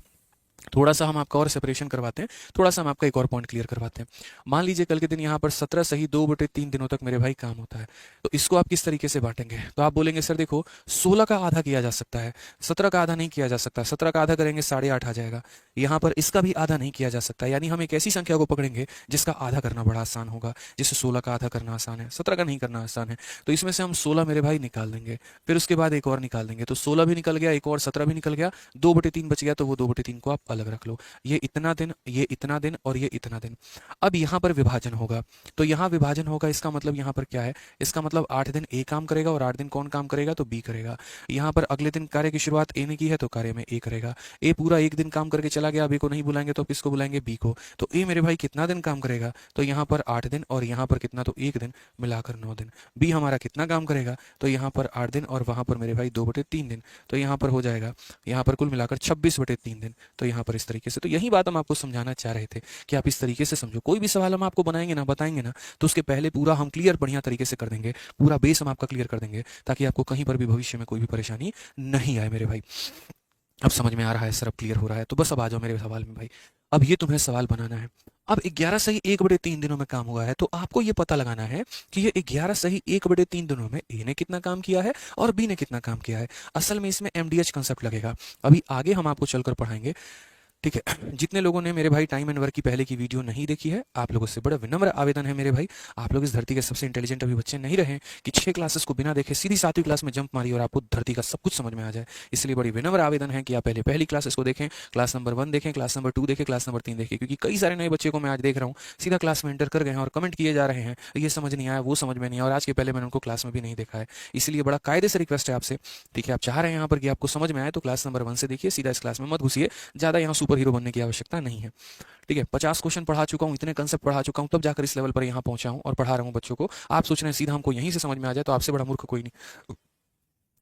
थोड़ा सा हम आपका और सेपरेशन करवाते हैं, थोड़ा सा हम आपका एक और पॉइंट क्लियर करवाते हैं। मान लीजिए कल के दिन यहाँ पर 17 सही 2/3 दिनों तक मेरे भाई काम होता है, तो इसको आप किस तरीके से बांटेंगे, तो आप बोलेंगे सर देखो 16 का आधा किया जा सकता है, 17 का आधा नहीं किया जा सकता। 17 का आधा करेंगे 8.5 आ जाएगा। यहाँ पर इसका भी आधा नहीं किया जा सकता, यानी हम एक ऐसी संख्या को पकड़ेंगे जिसका आधा करना बड़ा आसान होगा। जैसे 16 का आधा करना आसान है, 17 का नहीं करना आसान है, तो इसमें से हम 16 मेरे भाई निकाल देंगे, फिर उसके बाद एक और निकाल देंगे, तो 16 भी निकल गया, एक और 17 भी निकल गया, 2/3 बच गया, तो वो 2/3 को आप अलग रख लो। ये इतना दिन, ये इतना दिन और ये इतना दिन। अब यहाँ पर विभाजन होगा, तो यहाँ विभाजन होगा, इसका मतलब यहाँ पर क्या है, इसका मतलब 8 दिन ए काम करेगा और 8 दिन कौन काम करेगा, तो बी करेगा। यहाँ पर अगले दिन कार्य की शुरुआत ए ने की है तो कार्य में ए करेगा। ए पूरा 1 दिन काम करके चला गया, बी को नहीं बुलाएंगे तो किसको बुलाएंगे, बी को। तो ए मेरे भाई कितना दिन काम करेगा, तो यहाँ पर 8 दिन और यहाँ पर कितना, तो 1 दिन, मिलाकर 9 दिन। बी हमारा कितना काम करेगा, तो यहाँ पर 8 दिन और वहाँ पर मेरे भाई 2/3 दिन, तो यहाँ पर हो जाएगा, यहाँ पर कुल मिलाकर 26/3 दिन। तो यहाँ पर इस तरीके से, तो यही बात हम आपको समझाना चाह रहे थे कि आप इस तरीके से समझो। कोई भी सवाल हम आपको बनाएंगे ना, बताएंगे ना, तो उसके पहले पूरा हम क्लियर बढ़िया तरीके से कर देंगे, पूरा बेस हम आपका क्लियर कर देंगे, ताकि आपको कहीं पर भी भविष्य में कोई भी परेशानी नहीं आए मेरे भाई। अब समझ में आ रहा है सर, अब क्लियर हो रहा है, तो बस अब आ जाओ मेरे सवाल में भाई। अब ये तुम्हें सवाल बनाना है। अब 11 सही 1/3 दिनों में काम हुआ है, तो आपको ये पता लगाना है कि ये 11 सही 1/3 दिनों में ए ने कितना काम किया है और बी ने कितना काम किया है। असल में इसमें MDH कंसेप्ट लगेगा, अभी आगे हम आपको चलकर पढ़ाएंगे। ठीक है। जितने लोगों ने मेरे भाई टाइम एंड वर्क की पहले की वीडियो नहीं देखी है, आप लोगों से बड़ा विनम्र आवेदन है मेरे भाई, आप लोग इस धरती के सबसे इंटेलिजेंट अभी बच्चे नहीं रहे कि 6 क्लासेस को बिना देखे सीधी 7वीं क्लास में जंप मारी और आपको धरती का सब कुछ समझ में आ जाए। इसलिए बड़ी विनम्र आवेदन है कि आप पहले पहली क्लासेस को देखें, क्लास नंबर 1 देखें, क्लास नंबर 2 देखें, क्लास नंबर 3 देखें, क्योंकि कई सारे नए बच्चे को मैं आज देख रहा हूँ सीधा क्लास में एंटर कर गए हैं और कमेंट किए जा रहे हैं, ये समझ नहीं आया, वो समझ में नहीं आया, और आज के पहले मैंने उनको क्लास में भी नहीं देखा है। इसलिए बड़ा कायदे से रिक्वेस्ट है आपसे, ठीक है, आप चाह रहे हैं यहाँ पर कि आपको समझ में आए तो क्लास नंबर 1 से देखिए, सीधा इस क्लास में मत घुसिए, ज़्यादा यहाँ सुपर हीरो बनने की आवश्यकता नहीं है। ठीक है, 50 क्वेश्चन पढ़ा चुका हूँ, इतने कंसेप्ट पढ़ा चुका हूँ, तब जाकर इस लेवल पर यहाँ पहुंचा हूँ और पढ़ा रहा हूँ बच्चों को। आप सोच रहे हैं सीधा हमको यहीं से समझ में आ जाए, तो आपसे बड़ा मूर्ख कोई नहीं।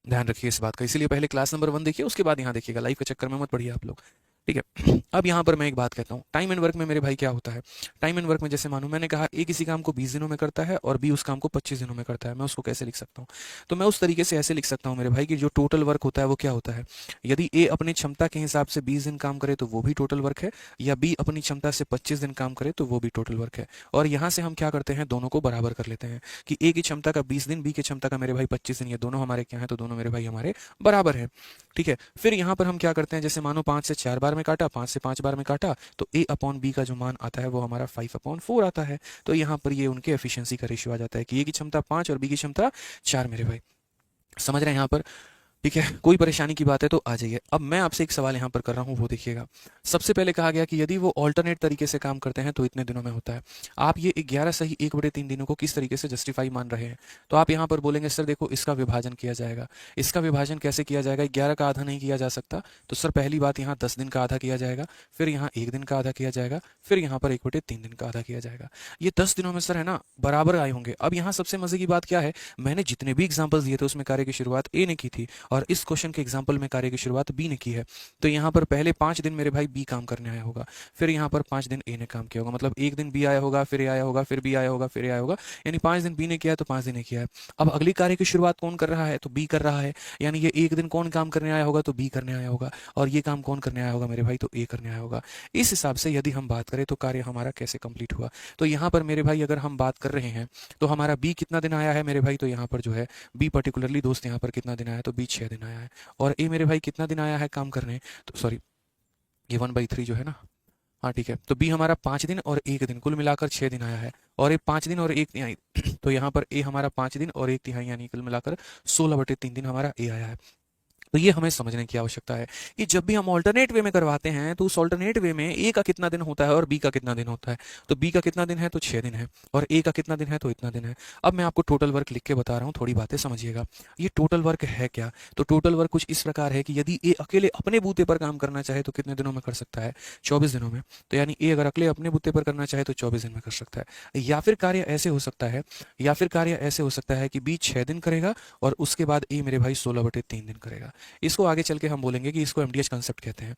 ध्यान रखिए इस बात का, इसीलिए पहले क्लास नंबर 1 देखिए, उसके बाद यहाँ देखिएगा, लाइफ के चक्कर में मत पड़िए आप लोग। ठीक है। अब यहाँ पर मैं एक बात कहता हूँ, टाइम एंड वर्क में मेरे भाई क्या होता है। टाइम एंड वर्क में जैसे मानो मैंने कहा ए किसी काम को 20 दिनों में करता है और बी उस काम को 25 दिनों में करता है, मैं उसको कैसे लिख सकता हूँ। तो मैं उस तरीके से ऐसे लिख सकता हूँ मेरे भाई कि जो टोटल वर्क होता है वो क्या होता है। यदि ए अपनी क्षमता के हिसाब से 20 दिन काम करे तो वो भी टोटल वर्क है, या बी अपनी क्षमता से 25 दिन काम करे तो वो भी टोटल वर्क है। और यहाँ से हम क्या करते हैं, दोनों को बराबर कर लेते हैं कि ए की क्षमता का 20 दिन, बी की क्षमता का मेरे भाई 25 दिन, ये दोनों हमारे क्या है, तो दोनों मेरे भाई हमारे बराबर है। ठीक है। फिर यहाँ पर हम क्या करते हैं, जैसे मानो 5 से 4 बार में काटा, 5 से 5 बार में काटा, तो ए अपॉन बी का जो मान आता है वो हमारा 5/4 आता है। तो यहाँ पर ये उनके एफिशिएंसी का रेशियो आ जाता है कि ए की क्षमता 5 और बी की क्षमता 4 मेरे भाई। समझ रहे हैं यहाँ पर। ठीक है, कोई परेशानी की बात है तो आ जाइए। अब मैं आपसे एक सवाल यहाँ पर कर रहा हूँ, वो देखिएगा। सबसे पहले कहा गया कि यदि वो ऑल्टरनेट तरीके से काम करते हैं तो इतने दिनों में होता है। आप ये 11 सही 1/3 दिनों को किस तरीके से जस्टिफाई मान रहे हैं। तो आप यहाँ पर बोलेंगे सर देखो इसका विभाजन किया जाएगा। इसका विभाजन कैसे किया जाएगा, 11 का आधा नहीं किया जा सकता, तो सर पहली बात यहाँ 10 दिन का आधा किया जाएगा, फिर यहाँ 1 दिन का आधा किया जाएगा, फिर यहाँ पर 1/3 दिन का आधा किया जाएगा। ये 10 दिनों में सर है ना बराबर आए होंगे। अब यहाँ सबसे मजे की बात क्या है, मैंने जितने भी एग्जाम्पल्स दिए थे उसमें कार्य की शुरुआत ए ने की थी और इस क्वेश्चन के एग्जाम्पल में कार्य की शुरुआत बी ने की है। तो यहाँ पर पहले 5 दिन मेरे भाई बी काम करने आया होगा, फिर यहाँ पर 5 दिन ए ने काम किया होगा, मतलब 1 दिन बी आया होगा, फिर ए आया होगा, फिर बी आया होगा, फिर ए आया होगा, यानी 5 दिन बी ने किया तो 5 दिन ए किया है। अब अगली कार्य की शुरुआत कौन कर रहा है, तो बी कर रहा है, यानी ये 1 दिन कौन काम करने आया होगा, तो बी करने आया होगा, और ये काम कौन करने आया होगा मेरे भाई, तो ए करने आया होगा। इस हिसाब से यदि हम बात करें तो कार्य हमारा कैसे कंप्लीट हुआ। तो यहाँ पर मेरे भाई अगर हम बात कर रहे हैं तो हमारा बी कितना दिन आया है मेरे भाई, तो यहाँ पर जो है बी पर्टिकुलरली दोस्त यहाँ पर कितना दिन आया है, तो बी 6 दिन आया है। और ए मेरे भाई कितना दिन आया है काम करने, तो सॉरी ये 1/3 जो है ना, हाँ ठीक है, तो बी हमारा 5 दिन और 1 दिन कुल मिलाकर 6 दिन आया है, और ए 5 दिन और 1 तिहाई तो यहाँ पर ए हमारा 5 दिन और 1 तिहाई यानी कुल मिलाकर 16/3 दिन हमारा ए आया है। तो ये हमें समझने की आवश्यकता है कि जब भी हम ऑल्टरनेट वे में करवाते हैं तो उस ऑल्टरनेट वे में ए का कितना दिन होता है और बी का कितना दिन होता है। तो बी का कितना दिन है, तो 6 दिन है, और ए का कितना दिन है, तो इतना दिन है। अब मैं आपको टोटल वर्क लिख के बता रहा हूँ, थोड़ी बातें समझिएगा। ये टोटल वर्क है क्या, तो टोटल वर्क कुछ इस प्रकार है कि यदि ए अकेले अपने बूते पर काम करना चाहे तो कितने दिनों में कर सकता है, 24 दिनों में। तो यानी ए अगर अकेले अपने बूते पर करना चाहे तो 24 दिन में कर सकता है। या फिर कार्य ऐसे हो सकता है, या फिर कार्य ऐसे हो सकता है कि बी 6 दिन करेगा और उसके बाद ए मेरे भाई 16/3 दिन करेगा। इसको आगे चल के हम बोलेंगे कि इसको एमडीएच कंसेप्ट कहते हैं।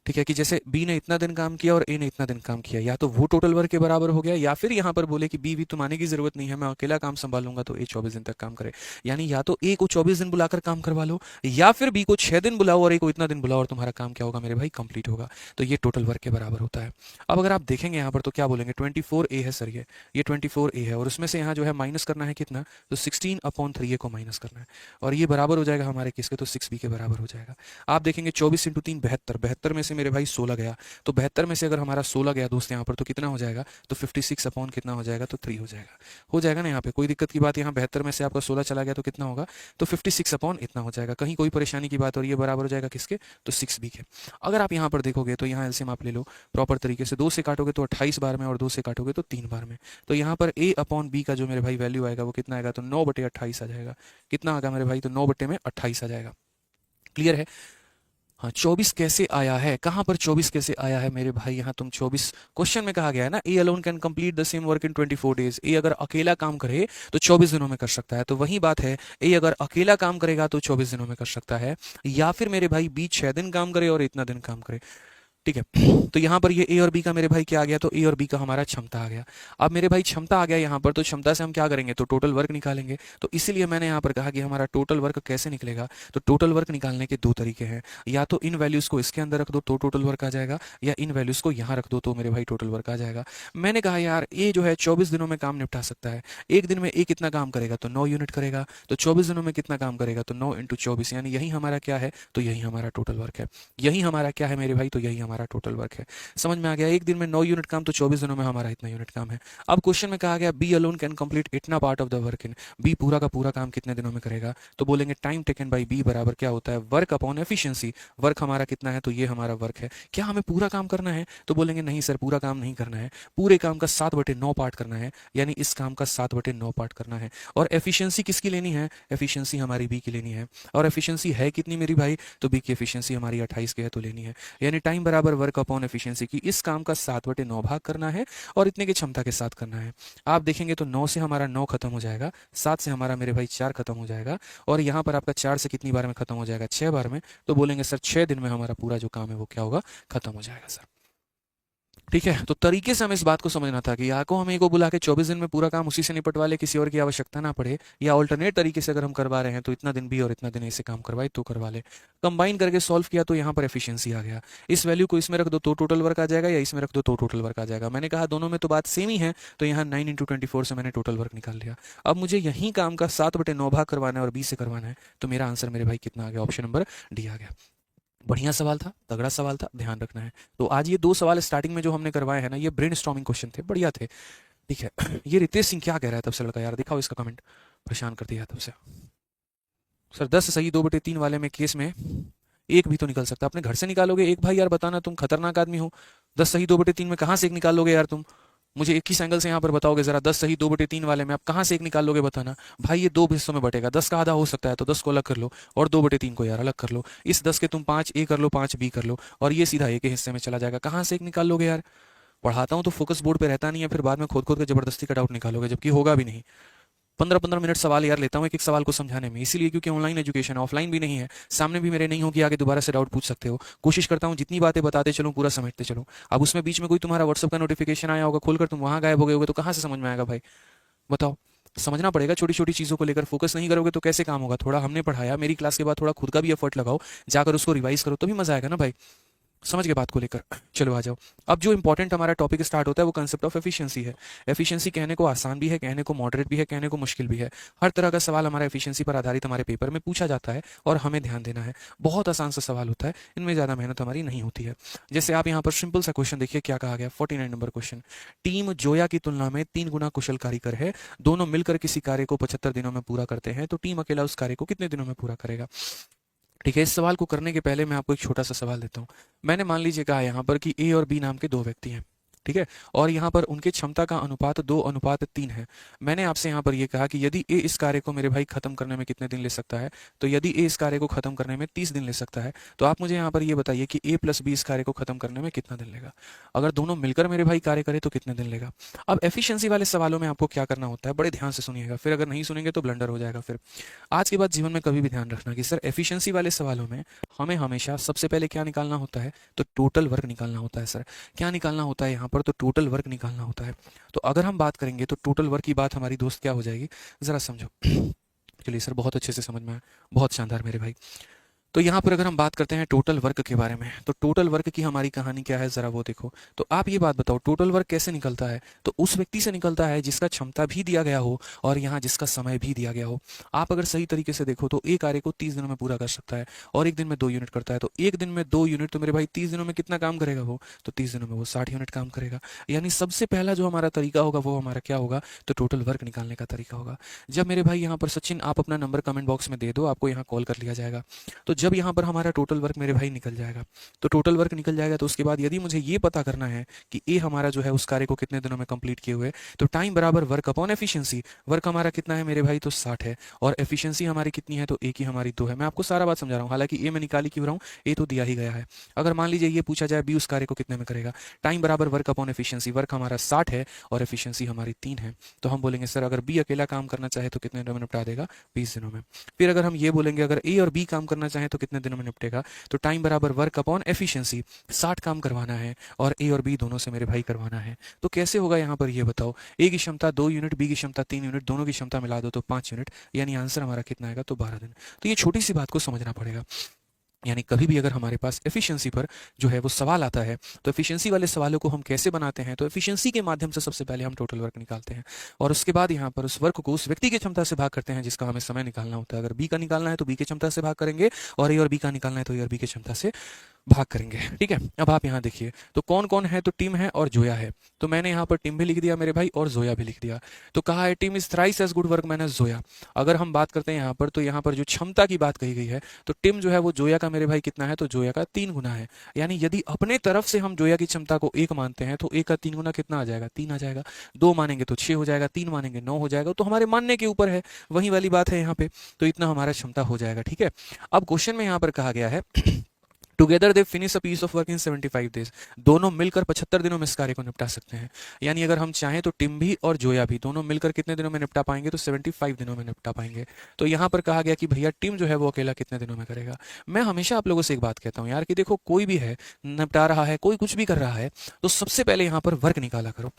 ठीक है, कि जैसे बी ने इतना दिन काम किया और ए ने इतना दिन काम किया, या तो वो टोटल वर्क के बराबर हो गया, या फिर यहाँ पर बोले कि बी भी तो आने की जरूरत नहीं है, मैं अकेला काम संभालूंगा, तो ए 24 दिन तक काम करे। यानी या तो ए को 24 दिन बुलाकर काम करवा लो, या फिर बी को 6 दिन बुलाओ और ए को इतना दिन बुलाओ, और तुम्हारा काम क्या होगा मेरे भाई, कंप्लीट होगा। तो ये टोटल वर्क के बराबर होता है। अब अगर आप देखेंगे यहाँ पर तो क्या बोलेंगे, 24A है सर, ये 24A है, और उसमें से यहाँ जो है माइनस करना है कितना, तो 16/3 को माइनस करना है, और ये बराबर हो जाएगा हमारे किसके, तो 6B के बराबर हो जाएगा। आप देखेंगे 24 × 3 72, 72 में से मेरे भाई 16 गया, तो 72 में से अगर हमारा 16 गया दोस्त यहाँ पर तो कितना हो जाएगा, तो 56 अपॉन कितना हो जाएगा, तो 3 हो जाएगा ना। यहाँ पे कोई दिक्कत की बात, यहाँ 72 में से आपका 16 चला गया तो कितना होगा, तो 56 अपॉन इतना हो जाएगा। कहीं कोई परेशानी की बात, और ये बराबर हो जाएगा किसके, तो 6B के। अगर आप यहाँ पर देखोगे तो यहाँ एलसीएम आप ले लो प्रॉपर तरीके से, 2 से काटोगे तो 28 बार में, और 2 से काटोगे तो 3 बार में। तो यहाँ पर A अपॉन B का जो मेरे भाई वैल्यू आएगा वो कितना आएगा, तो 9/28 आ जाएगा। कितना आएगा मेरे भाई, तो 9/28 आ जाएगा। क्लियर है। हाँ, 24 कैसे आया है, कहाँ पर 24 कैसे आया है मेरे भाई, यहाँ तुम 24 क्वेश्चन में कहा गया है ना, A alone can complete the same work in 24 days. A अगर अकेला काम करे तो 24 दिनों में कर सकता है, तो वही बात है, ए अगर अकेला काम करेगा तो 24 दिनों में कर सकता है, या फिर मेरे भाई बी 6 दिन काम करे और इतना दिन काम करे। ठीक है, तो यहाँ पर ये ए और बी का मेरे भाई क्या आ गया, तो ए और बी का हमारा क्षमता आ गया। अब मेरे भाई क्षमता आ गया यहाँ पर, तो क्षमता से हम क्या करेंगे, तो टोटल वर्क निकालेंगे। तो इसीलिए मैंने यहाँ पर कहा कि हमारा टोटल वर्क कैसे निकलेगा, तो टोटल वर्क निकालने के 2 तरीके हैं, या तो इन वैल्यूज को इसके अंदर रख दो तो टोटल वर्क आ जाएगा, या इन वैल्यूज को यहाँ रख दो तो मेरे भाई टोटल वर्क आ जाएगा। मैंने कहा यार ए जो है 24 दिनों में काम निपटा सकता है, एक दिन में ए कितना काम करेगा, तो 9 यूनिट करेगा, तो 24 दिनों में कितना काम करेगा, तो 9 × 24, यानी यही हमारा क्या है, तो यही हमारा टोटल वर्क है। यही हमारा क्या है मेरे भाई, तो यही हमारा टोटल वर्क है। समझ में आ गया, एक दिन में 9 यूनिट काम, तो 24 दिनों में हमारा इतना यूनिट काम है। अब क्वेश्चन में कहा गया बी अलोन कैन कंप्लीट इतना part of the work in, B पूरा का पूरा काम कितने दिनों में करेगा, तो बोलेंगे टाइम टेकन बाई बी बराबर क्या होता है, वर्क अपॉन एफिशिएंसी। वर्क हमारा कितना है, तो ये हमारा वर्क है। क्या हमें पूरा काम करना है, तो बोलेंगे नहीं सर पूरा काम नहीं करना है, पूरे काम का 7/9 पार्ट करना है, यानी इस काम का 7/9 पार्ट करना है। और एफिशिएंसी किसकी लेनी है, एफिशिएंसी हमारी बी की लेनी है। और एफिशिएंसी है कितनी मेरी भाई, तो बी की एफिशिएंसी हमारी 28 की है तो लेनी है, यानी टाइम बराबर बराबर वर्क अपॉन एफिशिएंसी की इस काम का 7/9 भाग करना है और इतने की क्षमता के साथ करना है। आप देखेंगे तो 9 से हमारा 9 खत्म हो जाएगा, 7 से हमारा मेरे भाई 4 खत्म हो जाएगा, और यहाँ पर आपका 4 से कितनी बार में खत्म हो जाएगा, 6 बार में। तो बोलेंगे सर 6 दिन में हमारा पूरा जो काम है वो क्या होगा, खत्म हो जाएगा सर। ठीक है, तो तरीके से हमें इस बात को समझना था कि या को हमें को बुला के 24 दिन में पूरा काम उसी से निपटवा ले, किसी और की आवश्यकता ना पड़े, या ऑल्टरनेट तरीके से अगर हम करवा रहे हैं तो इतना दिन भी और इतना दिन ऐसे काम करवाए तो करवा ले। कंबाइन करके सॉल्व किया तो यहाँ पर एफिशिएंसी आ गया। इस वैल्यू को इसमें रख दो तो टोटल वर्क आ जाएगा, या इसमें रख दो तो टोटल वर्क आ जाएगा। मैंने कहा दोनों में तो बात सेम ही है, तो यहाँ 9 × 24 से मैंने टोटल वर्क निकाल लिया। अब मुझे यही काम का 7/9 भाग करवाना है और 20 से करवाना है, तो मेरा आंसर मेरे भाई कितना आ गया, ऑप्शन नंबर डी आ गया। बढ़िया सवाल था, तगड़ा सवाल था, ध्यान रखना है। तो आज ये 2 सवाल स्टार्टिंग में जो हमने करवाए हैं ना, ये ब्रेनस्टॉर्मिंग क्वेश्चन थे, बढ़िया थे। ठीक है, ये रितेश सिंह क्या कह रहा है तब से लड़का, यार दिखाओ इसका कमेंट, परेशान कर दिया तब से। सर 10 सही 2/3 वाले में केस में एक भी तो निकल सकता, अपने घर से निकालोगे एक भाई, यार बताना, तुम खतरनाक आदमी हो। 10 सही 2/3 में कहाँ से एक निकाल लोगे यार तुम, मुझे 21 एंगल से यहाँ पर बताओगे जरा। 10 सही 2/3 वाले में आप कहाँ से एक निकाल लोगे बताना भाई। ये 2 हिस्सों में बटेगा, 10 का आधा हो सकता है, तो 10 को अलग कर लो और 2/3 को यार अलग कर लो। इस 10 के तुम 5 ए कर लो, 5 बी कर लो, और ये सीधा ए के हिस्से में चला जाएगा। कहाँ से एक निकाल लोगे यार, पढ़ाता हूँ तो फोकस बोर्ड पे रहता नहीं है, फिर बाद में खोद खोद के जबरदस्ती का डाउट निकालोगे, जबकि होगा भी नहीं। 15-15 मिनट सवाल यार लेता हूँ एक एक सवाल को समझाने में, इसीलिए क्योंकि ऑनलाइन एजुकेशन है, ऑफलाइन भी नहीं है, सामने भी मेरे नहीं हो कि आगे दोबारा से डाउट पूछ सकते हो। कोशिश करता हूँ जितनी बातें बताते चलूँ पूरा समेटते चलूँ। अब उसमें बीच में कोई तुम्हारा व्हाट्सअप का नोटिफिकेशन आया होगा, खोलकर तुम वहाँ गायब हो गए होगे, तो कहाँ से समझ में आएगा भाई, बताओ। समझना पड़ेगा, छोटी छोटी चीज़ों को लेकर फोकस नहीं करोगे तो कैसे काम होगा। थोड़ा हमने पढ़ाया, मेरी क्लास के बाद थोड़ा खुद का भी एफर्ट लगाओ, जाकर उसको रिवाइज करो, तभी मजा आएगा ना भाई। समझ गए बात को लेकर, चलो आ जाओ। अब जो इंपॉर्टेंट हमारा टॉपिक स्टार्ट होता है वो कंसेप्ट ऑफ एफिशिएंसी है। एफिशिएंसी कहने को आसान भी है, कहने को मॉडरेट भी है, कहने को मुश्किल भी है। हर तरह का सवाल हमारा एफिशिएंसी पर आधारित हमारे पेपर में पूछा जाता है और हमें ध्यान देना है। बहुत आसान सा सवाल होता है, इनमें ज़्यादा मेहनत हमारी नहीं होती है। जैसे आप यहाँ पर सिंपल सा क्वेश्चन देखिए क्या कहा गया, 49 नंबर क्वेश्चन। टीम जोया की तुलना में 3 गुना कुशल कारीगर है, दोनों मिलकर किसी कार्य को 75 दिनों में पूरा करते हैं, तो टीम अकेला उस कार्य को कितने दिनों में पूरा करेगा। ठीक है, इस सवाल को करने के पहले मैं आपको एक छोटा सा सवाल देता हूँ। मैंने मान लीजिए कहा यहाँ पर कि ए और बी नाम के 2 व्यक्ति हैं, ठीक है, और यहाँ पर उनके क्षमता का अनुपात 2:3 है। मैंने आपसे यहाँ पर ये कहा कि यदि ए इस कार्य को मेरे भाई खत्म करने में कितने दिन ले सकता है, तो यदि ए इस कार्य को खत्म करने में 30 दिन ले सकता है, तो आप मुझे यहाँ पर ये बताइए कि ए प्लस बी इस कार्य को खत्म करने में कितना दिन लेगा। अगर दोनों मिलकर मेरे भाई कार्य करे तो कितने दिन लेगा। अब एफिशिएंसी वाले सवालों में आपको क्या करना होता है, बड़े ध्यान से सुनिएगा, फिर अगर नहीं सुनेंगे तो ब्लंडर हो जाएगा। फिर आज के बाद जीवन में कभी भी ध्यान रखना कि सर एफिशिएंसी वाले सवालों में हमें हमेशा सबसे पहले क्या निकालना होता है, तो टोटल वर्क निकालना होता है। सर क्या निकालना होता है यहाँ पर, तो टोटल वर्क निकालना होता है। तो अगर हम बात करेंगे तो टोटल वर्क की बात हमारी दोस्त क्या हो जाएगी, जरा समझो। चलिए सर, बहुत अच्छे से समझ में आया, बहुत शानदार मेरे भाई। तो यहाँ पर अगर हम बात करते हैं टोटल वर्क के बारे में, तो टोटल वर्क की हमारी कहानी क्या है, जरा वो देखो। तो आप ये बात बताओ, टोटल वर्क कैसे निकलता है, तो उस व्यक्ति से निकलता है जिसका क्षमता भी दिया गया हो और यहाँ जिसका समय भी दिया गया हो। आप अगर सही तरीके से देखो तो एक कार्य को 30 दिनों में पूरा कर सकता है और एक दिन में 2 यूनिट करता है, तो एक दिन में 2 यूनिट, तो मेरे भाई 30 दिनों में कितना काम करेगा वो, तो 30 दिनों में वो 60 यूनिट काम करेगा। यानी सबसे पहला जो हमारा तरीका होगा वो हमारा क्या होगा, तो टोटल वर्क निकालने का तरीका होगा। जब मेरे भाई यहाँ पर सचिन आप अपना नंबर कमेंट बॉक्स में दे दो, आपको यहाँ कॉल कर लिया जाएगा। तो जब यहाँ पर हमारा टोटल वर्क मेरे भाई निकल जाएगा, तो टोटल वर्क निकल जाएगा, तो उसके बाद यदि मुझे ये पता करना है कि ए हमारा जो है उस कार्य को कितने दिनों में कंप्लीट किए हुए, तो टाइम बराबर वर्क अपॉन एफिशिएंसी। वर्क हमारा कितना है मेरे भाई, तो 60 है, और एफिशिएंसी हमारी कितनी है, तो ए की हमारी 2 है। मैं आपको सारा बात समझा रहा हूँ, हालांकि ए में निकाली क्यों रहा हूँ, ए तो दिया ही गया है। अगर मान लीजिए ये पूछा जाए बी उस कार्य को कितने में करेगा, टाइम बराबर वर्क अपॉन एफिशिएंसी, वर्क हमारा 60 है और एफिशिएंसी हमारी 3 है, तो हम बोलेंगे सर अगर बी अकेला काम करना चाहे तो कितने दिनों में निपटा देगा, 20 दिनों में। फिर अगर हम ये बोलेंगे अगर ए और बी काम करना चाहे तो कितने दिनों में निपटेगा, तो टाइम बराबर वर्क अपॉन एफिशिएंसी, 60 काम करवाना है और ए और बी दोनों से मेरे भाई करवाना है। तो कैसे होगा यहाँ पर ये बताओ, ए की क्षमता 2 यूनिट, बी की क्षमता 3 यूनिट, दोनों की क्षमता मिला दो तो 5 यूनिट, यानी आंसर हमारा कितना आएगा, तो 12 दिन। तो ये छोटी सी बात को समझना पड़ेगा। यानी कभी भी अगर हमारे पास एफिशिएंसी पर जो है वो सवाल आता है, तो एफिशिएंसी वाले सवालों को हम कैसे बनाते हैं, तो एफिशिएंसी के माध्यम से सबसे पहले हम टोटल वर्क निकालते हैं और उसके बाद यहाँ पर उस वर्क को उस व्यक्ति की क्षमता से भाग करते हैं जिसका हमें समय निकालना होता है। अगर बी का निकालना है तो बी की क्षमता से भाग करेंगे, और ए और बी का निकालना है तो ए और बी की क्षमता से भाग करेंगे। ठीक है, अब आप यहाँ देखिए तो कौन कौन है, तो टिम है और जोया है। तो मैंने यहाँ पर टिम भी लिख दिया मेरे भाई और जोया भी लिख दिया। तो कहा है Tim is thrice as good workman as Joya. अगर हम बात करते हैं यहाँ पर, तो यहाँ पर जो क्षमता की बात कही गई है, तो टिम जो है वो जोया का मेरे भाई कितना है, तो जोया का 3 गुना है। यानी यदि अपने तरफ से हम जोया की क्षमता को 1 मानते हैं तो 1 का 3 गुना कितना आ जाएगा, 3 आ जाएगा। 2 मानेंगे तो 6 हो जाएगा, 3 मानेंगे 9 हो जाएगा। तो हमारे मानने के ऊपर है, वही वाली बात है यहाँ पे। तो इतना हमारा क्षमता हो जाएगा। ठीक है, अब क्वेश्चन में यहाँ पर कहा गया है together they finish a piece of work in 75 days. दोनों मिलकर 75 दिनों में इस कार्य को निपटा सकते हैं। यानी अगर हम चाहें तो टिम भी और जोया भी दोनों मिलकर कितने दिनों में निपटा पाएंगे, तो 75 दिनों में निपटा पाएंगे। तो यहाँ पर कहा गया कि भैया टिम जो है वो अकेला कितने दिनों में करेगा। मैं हमेशा आप लोगों से एक बात कहता हूँ यार कि देखो, कोई भी है निपटा रहा है, कोई कुछ भी कर रहा है, तो सबसे पहले यहाँ पर वर्क निकाला करो।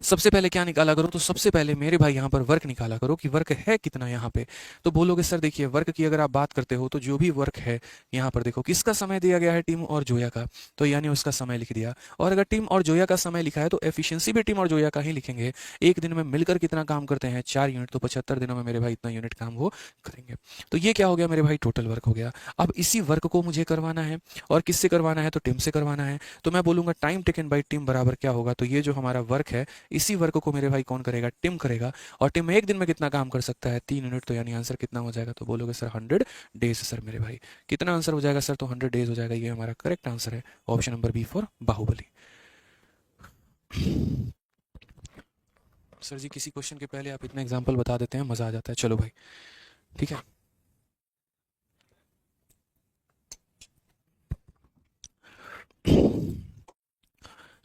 सबसे पहले क्या निकाला करो, तो सबसे पहले मेरे भाई यहाँ पर वर्क निकाला करो कि वर्क है कितना यहाँ पे। तो बोलोगे सर देखिए, वर्क की अगर आप बात करते हो तो जो भी वर्क है यहाँ पर देखो किसका समय दिया गया है, टीम और जोया का, तो यानी उसका समय लिख दिया। और अगर टीम और जोया का समय लिखा है तो एफिशिएंसी भी टीम और जोया का ही लिखेंगे। एक दिन में मिलकर कितना काम करते हैं, 4 यूनिट, तो 75 दिनों में मेरे भाई इतना यूनिट काम वो करेंगे। तो ये क्या हो गया मेरे भाई, टोटल वर्क हो गया। अब इसी वर्क को मुझे करवाना है, और किससे करवाना है, तो टीम से करवाना है। तो मैं बोलूंगा टाइम टेकन बाई टीम बराबर क्या होगा, तो ये जो हमारा वर्क है इसी वर्क को मेरे भाई कौन करेगा, टिम करेगा। और टिम एक दिन में कितना काम कर सकता है, 3 यूनिट, तो यानी आंसर कितना हो जाएगा, तो बोलोगे सर 100 डेज सर। मेरे भाई कितना आंसर हो जाएगा सर, तो 100 डेज हो जाएगा। ये हमारा करेक्ट आंसर है, option number B for Baahubali. Sir ji किसी क्वेश्चन के पहले आप इतना एग्जाम्पल बता देते हैं, मजा आ जाता है। चलो भाई ठीक है।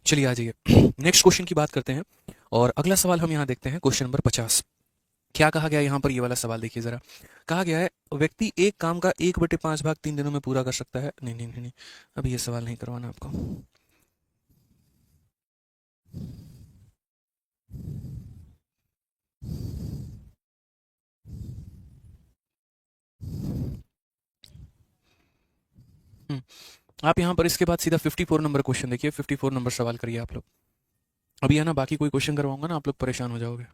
चलिए आ जाइए, नेक्स्ट क्वेश्चन की बात करते हैं। और अगला सवाल हम यहाँ देखते हैं, क्वेश्चन नंबर 50। क्या कहा गया यहाँ पर, ये वाला सवाल देखिए जरा। कहा गया है व्यक्ति एक काम का 1/5 भाग 3 दिनों में पूरा कर सकता है। नहीं नहीं नहीं नहीं, अभी ये सवाल नहीं करवाना आपको। आप यहाँ पर इसके बाद सीधा 54 नंबर क्वेश्चन देखिए, 54 नंबर सवाल करिए आप लोग। अभी है ना, बाकी कोई क्वेश्चन करवाऊंगा ना, आप लोग परेशान हो जाओगे।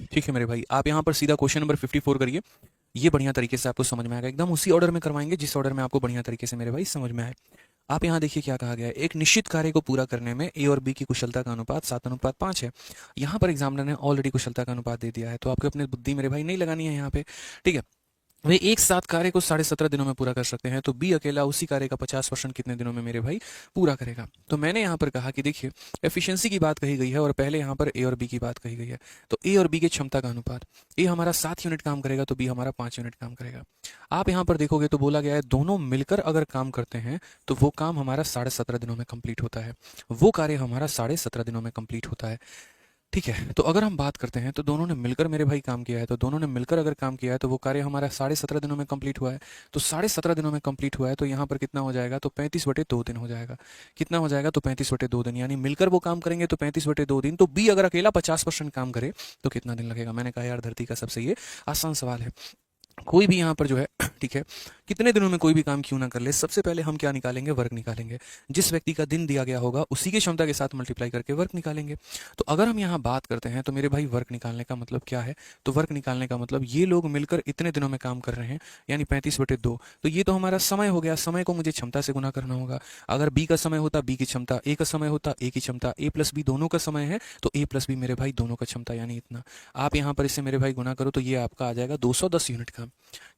ठीक है मेरे भाई, आप यहाँ पर सीधा क्वेश्चन नंबर 54 करिए। ये बढ़िया तरीके से आपको समझ में आएगा, एकदम उसी ऑर्डर में करवाएंगे जिस ऑर्डर में आपको बढ़िया तरीके से मेरे भाई समझ में आए। आप यहाँ देखिए क्या कहा गया है, एक निश्चित कार्य को पूरा करने में ए और बी की कुशलता का अनुपात 7:5 है। यहाँ पर एग्जामिनर ने ऑलरेडी कुशलता का अनुपात दे दिया है, तो आपको अपनी बुद्धि मेरे भाई नहीं लगानी है यहाँ पे। ठीक है, वे एक साथ कार्य को 17.5 दिनों में पूरा कर सकते हैं, तो बी अकेला उसी कार्य का 50% कितने दिनों में मेरे भाई पूरा करेगा। तो मैंने यहाँ पर कहा कि देखिए एफिशिएंसी की बात कही गई है, और पहले यहाँ पर ए और बी की बात कही गई है। तो ए और बी की क्षमता का अनुपात, ए हमारा 7 यूनिट काम करेगा तो बी हमारा 5 यूनिट काम करेगा। आप यहाँ पर देखोगे तो बोला गया है दोनों मिलकर अगर काम करते हैं तो वो काम हमारा 17.5 दिनों में कंप्लीट होता है, वो कार्य हमारा 17.5 दिनों में कंप्लीट होता है। ठीक है, तो अगर हम बात करते हैं तो दोनों ने मिलकर मेरे भाई काम किया है, तो दोनों ने मिलकर अगर काम किया है तो वो कार्य हमारा 17.5 दिनों में कंप्लीट हुआ है। तो 17.5 दिनों में कंप्लीट हुआ है, तो यहाँ पर कितना हो जाएगा, तो 35/2 दिन हो जाएगा। कितना हो जाएगा, तो 35/2 दिन, यानी मिलकर वो काम करेंगे तो 35/2 दिन। तो बी अगर अकेला 50% काम करे तो कितना दिन लगेगा। मैंने कहा यार धरती का सबसे ये आसान सवाल है, कोई भी यहाँ पर जो है ठीक है, कितने दिनों में कोई भी काम क्यों ना कर ले, सबसे पहले हम क्या निकालेंगे, वर्क निकालेंगे। जिस व्यक्ति का दिन दिया गया होगा उसी की क्षमता के साथ मल्टीप्लाई करके वर्क निकालेंगे। तो अगर हम यहाँ बात करते हैं तो मेरे भाई वर्क निकालने का मतलब क्या है, तो वर्क निकालने का मतलब ये लोग मिलकर इतने दिनों में काम कर रहे हैं, यानी 35/2। तो ये तो हमारा समय हो गया, समय को मुझे क्षमता से गुना करना होगा। अगर बी का समय होता बी की क्षमता, ए का समय होता ए की क्षमता, ए प्लस बी दोनों का समय है तो ए प्लस बी मेरे भाई दोनों का क्षमता, यानी इतना। आप यहाँ पर इसे मेरे भाई गुना करो तो ये आपका आ जाएगा 210 यूनिट काम।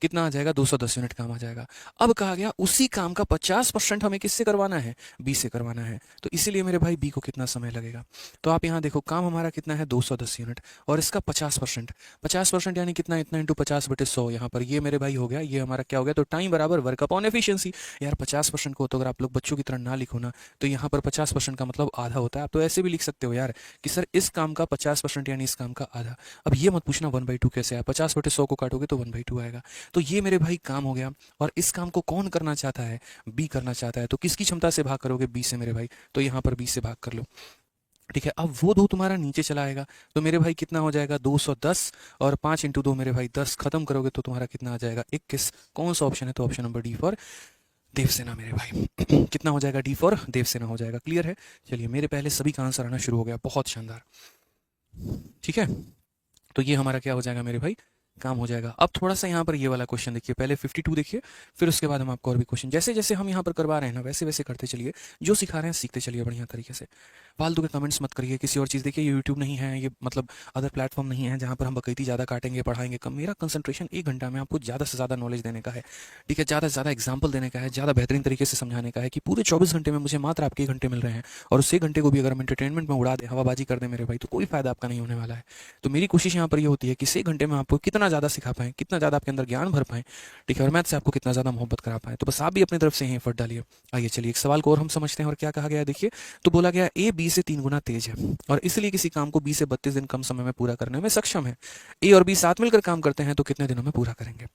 कितना आ जाएगा, 210 यूनिट काम आ जाएगा। अब कहा गया उसी काम का 50% हमें किससे करवाना है, बी से करवाना है। तो इसीलिए मेरे भाई बी को कितना समय लगेगा, तो आप यहाँ देखो काम हमारा कितना है, 210 यूनिट, और इसका 50%, 50% यानी कितना, इतना इंटू 50/100। यहाँ पर ये मेरे भाई हो गया, ये हमारा क्या हो गया, तो टाइम बराबर वर्क अपॉन एफिशिएंसी। यार 50% को तो अगर आप लोग बच्चों की तरह ना लिखो ना, तो यहाँ पर 50% का मतलब आधा होता है। आप तो ऐसे भी लिख सकते हो यार कि सर इस काम का 50% यानी इस काम का आधा। अब ये मत पूछना 1/2 कैसे आया, 50/100 को काटोगे तो 1/2 आएगा। तो ये मेरे भाई काम हो गया, और इस काम को कौन करना चाहता है, बी करना चाहता है। तो किसकी क्षमता से भाग करोगे, बी से मेरे भाई, तो यहाँ पर बी से भाग कर लो। ठीक है, अब वो 2 तुम्हारा नीचे चला आएगा, तो मेरे भाई कितना हो जाएगा, 210, और 5 × 2 मेरे भाई 10, खत्म करोगे तो तुम्हारा कितना आ जाएगा, 21। कौन सा ऑप्शन है, तो option number D for Devasena मेरे भाई। कितना हो जाएगा, डी फॉर देवसेना हो जाएगा। क्लियर है, चलिए मेरे पहले सभी का आंसर आना शुरू हो गया, बहुत शानदार। ठीक है, तो ये हमारा क्या हो जाएगा मेरे भाई, काम हो जाएगा। अब थोड़ा सा यहाँ पर ये वाला क्वेश्चन देखिए, पहले 52 देखिए, फिर उसके बाद हम आपको और भी क्वेश्चन जैसे जैसे हम यहाँ पर करवा रहे हैं ना वैसे वैसे करते चलिए, जो सिखा रहे हैं सीखते चलिए बढ़िया तरीके से। फालतू के कमेंट्स मत करिए किसी और चीज़। देखिए ये यूट्यूब नहीं है, ये मतलब अदर प्लेटफॉर्म नहीं है जहाँ पर हम बकैती ज़्यादा काटेंगे पढ़ाएंगे कम। मेरा कंसंट्रेशन 1 घंटा में आपको ज़्यादा से ज़्यादा नॉलेज देने का है, ठीक है, ज़्यादा से ज़्यादा एग्जाम्पल देने का है, ज़्यादा बेहतरीन तरीके से समझाने का है कि पूरे 24 घंटे में मुझे मात्र आपके 1 घंटे मिल रहे हैं, और उस 1 घंटे को भी अगर हम एंटरटेनमेंट में उड़ा दें, हवाबाजी कर दें मेरे भाई, तो कोई फायदा आपका नहीं होने वाला है। तो मेरी कोशिश यहाँ पर ये होती है कि 1 घंटे में आपको कितना ज़्यादा सिखा पाएँ, कितना ज़्यादा आपके अंदर ज्ञान भर पाएँ, ठीक है, और मैथ से आपको कितना ज़्यादा मोहब्बत करा पाएँ। तो बस आप भी अपनी तरफ से यही एफर्ट डालिए। आइए चलिए एक सवाल को और हम समझते हैं, और क्या कहा गया है देखिए। तो बोला गया ए बी से 3 गुना तेज है और इसलिए किसी काम को बी से 32 दिन कम समय में पूरा करने में सक्षम है। ए और बी साथ मिलकर काम करते हैं तो कितने दिनों में पूरा करेंगे,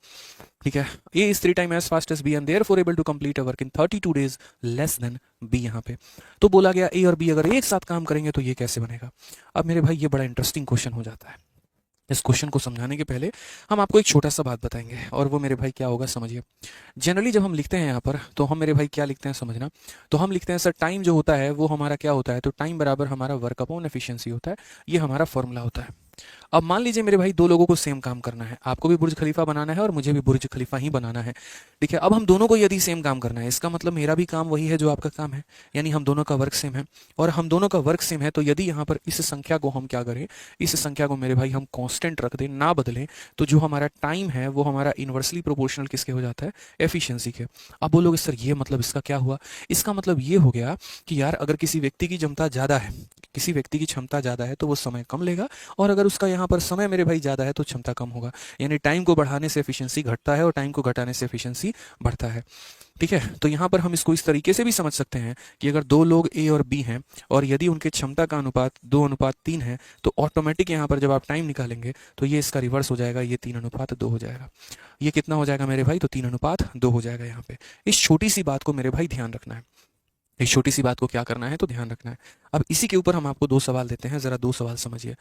ठीक है। A is 3 time as fast as B and therefore able to complete a work in 32 days less than B. यहाँ पे तो बोला गया ए और बी अगर एक साथ काम करेंगे तो ये कैसे बनेगा। अब मेरे भाई ये बड़ा इंटरेस्टिंग क्वेश्चन हो जाता है। इस क्वेश्चन को समझाने के पहले हम आपको एक छोटा सा बात बताएंगे, और वो मेरे भाई क्या होगा समझिए। जनरली जब हम लिखते हैं यहाँ पर तो हम मेरे भाई क्या लिखते हैं समझना। तो हम लिखते हैं सर टाइम जो होता है वो हमारा क्या होता है, तो टाइम बराबर हमारा वर्क अपॉन एफिशिएंसी होता है। ये हमारा फॉर्मूला होता है। अब मान लीजिए मेरे भाई दो लोगों को सेम काम करना है, आपको भी बुर्ज खलीफा बनाना है और मुझे भी बुर्ज खलीफा ही बनाना है, ठीक है। अब हम दोनों को यदि सेम काम करना है, इसका मतलब मेरा भी काम वही है जो आपका काम है, यानी हम दोनों का वर्क सेम है। और हम दोनों का वर्क सेम है तो यदि यहाँ पर इस संख्या को हम क्या करें, इस संख्या को मेरे भाई हम कांस्टेंट रख दें, ना बदलें, तो जो हमारा टाइम है वो हमारा इनवर्सली प्रोपोर्शनल किसके हो जाता है, एफिशिएंसी के। अब बोलोगे सर ये मतलब इसका क्या हुआ। इसका मतलब ये हो गया कि यार अगर किसी व्यक्ति की क्षमता ज़्यादा है, किसी व्यक्ति की क्षमता ज़्यादा है तो वो समय कम लेगा, और अगर उसका यहाँ पर समय मेरे भाई ज़्यादा है तो क्षमता कम होगा। यानी टाइम को बढ़ाने से एफिशिएंसी घटता है और टाइम को घटाने से एफिशिएंसी बढ़ता है, ठीक है। तो यहाँ पर हम इसको इस तरीके से भी समझ सकते हैं कि अगर दो लोग ए और बी हैं और यदि उनके क्षमता का अनुपात 2:3 है तो ऑटोमेटिक यहाँ पर जब आप टाइम निकालेंगे तो ये इसका रिवर्स हो जाएगा, ये 3:2 हो जाएगा। ये कितना हो जाएगा मेरे भाई, तो 3:2 हो जाएगा। यहाँ पे इस छोटी सी बात को मेरे भाई ध्यान रखना है। इस छोटी सी बात को क्या करना है तो ध्यान रखना है। अब इसी के ऊपर हम आपको 2 सवाल देते हैं, जरा 2 सवाल समझिए,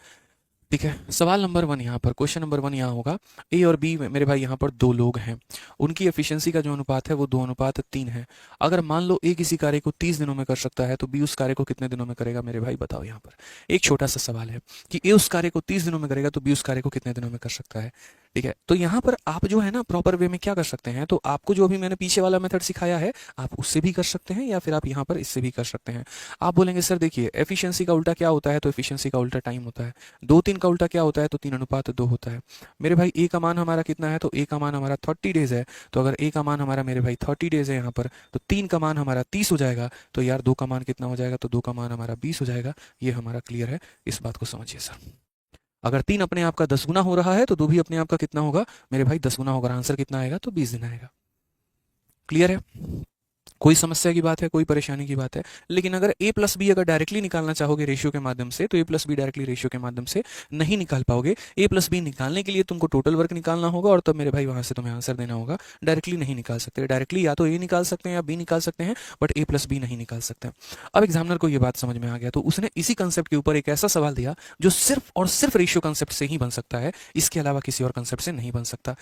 ठीक है। सवाल नंबर 1 यहाँ पर, क्वेश्चन नंबर 1 यहाँ होगा, ए और बी मेरे भाई यहाँ पर 2 लोग हैं, उनकी एफिशिएंसी का जो अनुपात है वो 2:3 है। अगर मान लो ए किसी कार्य को 30 दिनों में कर सकता है तो बी उस कार्य को कितने दिनों में करेगा मेरे भाई, बताओ। यहाँ पर एक छोटा सा सवाल है कि ए उस कार्य को 30 दिनों में करेगा तो बी उस कार्य को कितने दिनों में कर सकता है, ठीक है। तो यहाँ पर आप जो है ना प्रॉपर वे में क्या कर सकते हैं, तो आपको जो अभी मैंने पीछे वाला मेथड सिखाया है आप उससे भी कर सकते हैं, या फिर आप यहाँ पर इससे भी कर सकते हैं। आप बोलेंगे सर देखिए एफिशिएंसी का उल्टा क्या होता है, तो एफिशिएंसी का उल्टा टाइम होता है। 2-3 का उल्टा क्या होता है, तो 3:2 होता है। मेरे भाई ए का मान हमारा कितना है, तो ए का मान हमारा 30 डेज है। तो अगर ए का मान हमारा मेरे भाई 30 डेज है यहाँ पर, तो 3 का मान हमारा 30 हो जाएगा। तो यार 2 का मान कितना हो जाएगा, तो 2 का मान हमारा 20 हो जाएगा। ये हमारा क्लियर है, इस बात को समझिए सर। अगर 3 अपने आप का 10 गुना हो रहा है तो 2 भी अपने आप का कितना होगा मेरे भाई, 10 गुना होगा। आंसर कितना आएगा, तो 20 दिन आएगा। क्लियर है, कोई समस्या की बात है, कोई परेशानी की बात है। लेकिन अगर a प्लस बी अगर डायरेक्टली निकालना चाहोगे रेशियो के माध्यम से, तो a plus be directly ratio के माध्यम से नहीं निकाल पाओगे। a प्लस बी निकालने के लिए तुमको टोटल वर्क निकालना होगा, और तब मेरे भाई वहां से तुम्हें आंसर देना होगा। डायरेक्टली नहीं निकाल सकते, डायरेक्टली या तो a निकाल सकते हैं या b निकाल सकते हैं, बट a प्लस बी नहीं निकाल सकते। अब एग्जामिनर को यह बात समझ में आ गया, तो उसने इसी कंसेप्ट के ऊपर एक ऐसा सवाल दिया जो सिर्फ और सिर्फ रेशियो कंसेप्ट से ही बन सकता है, इसके अलावा किसी और कंसेप्ट से नहीं बन सकता,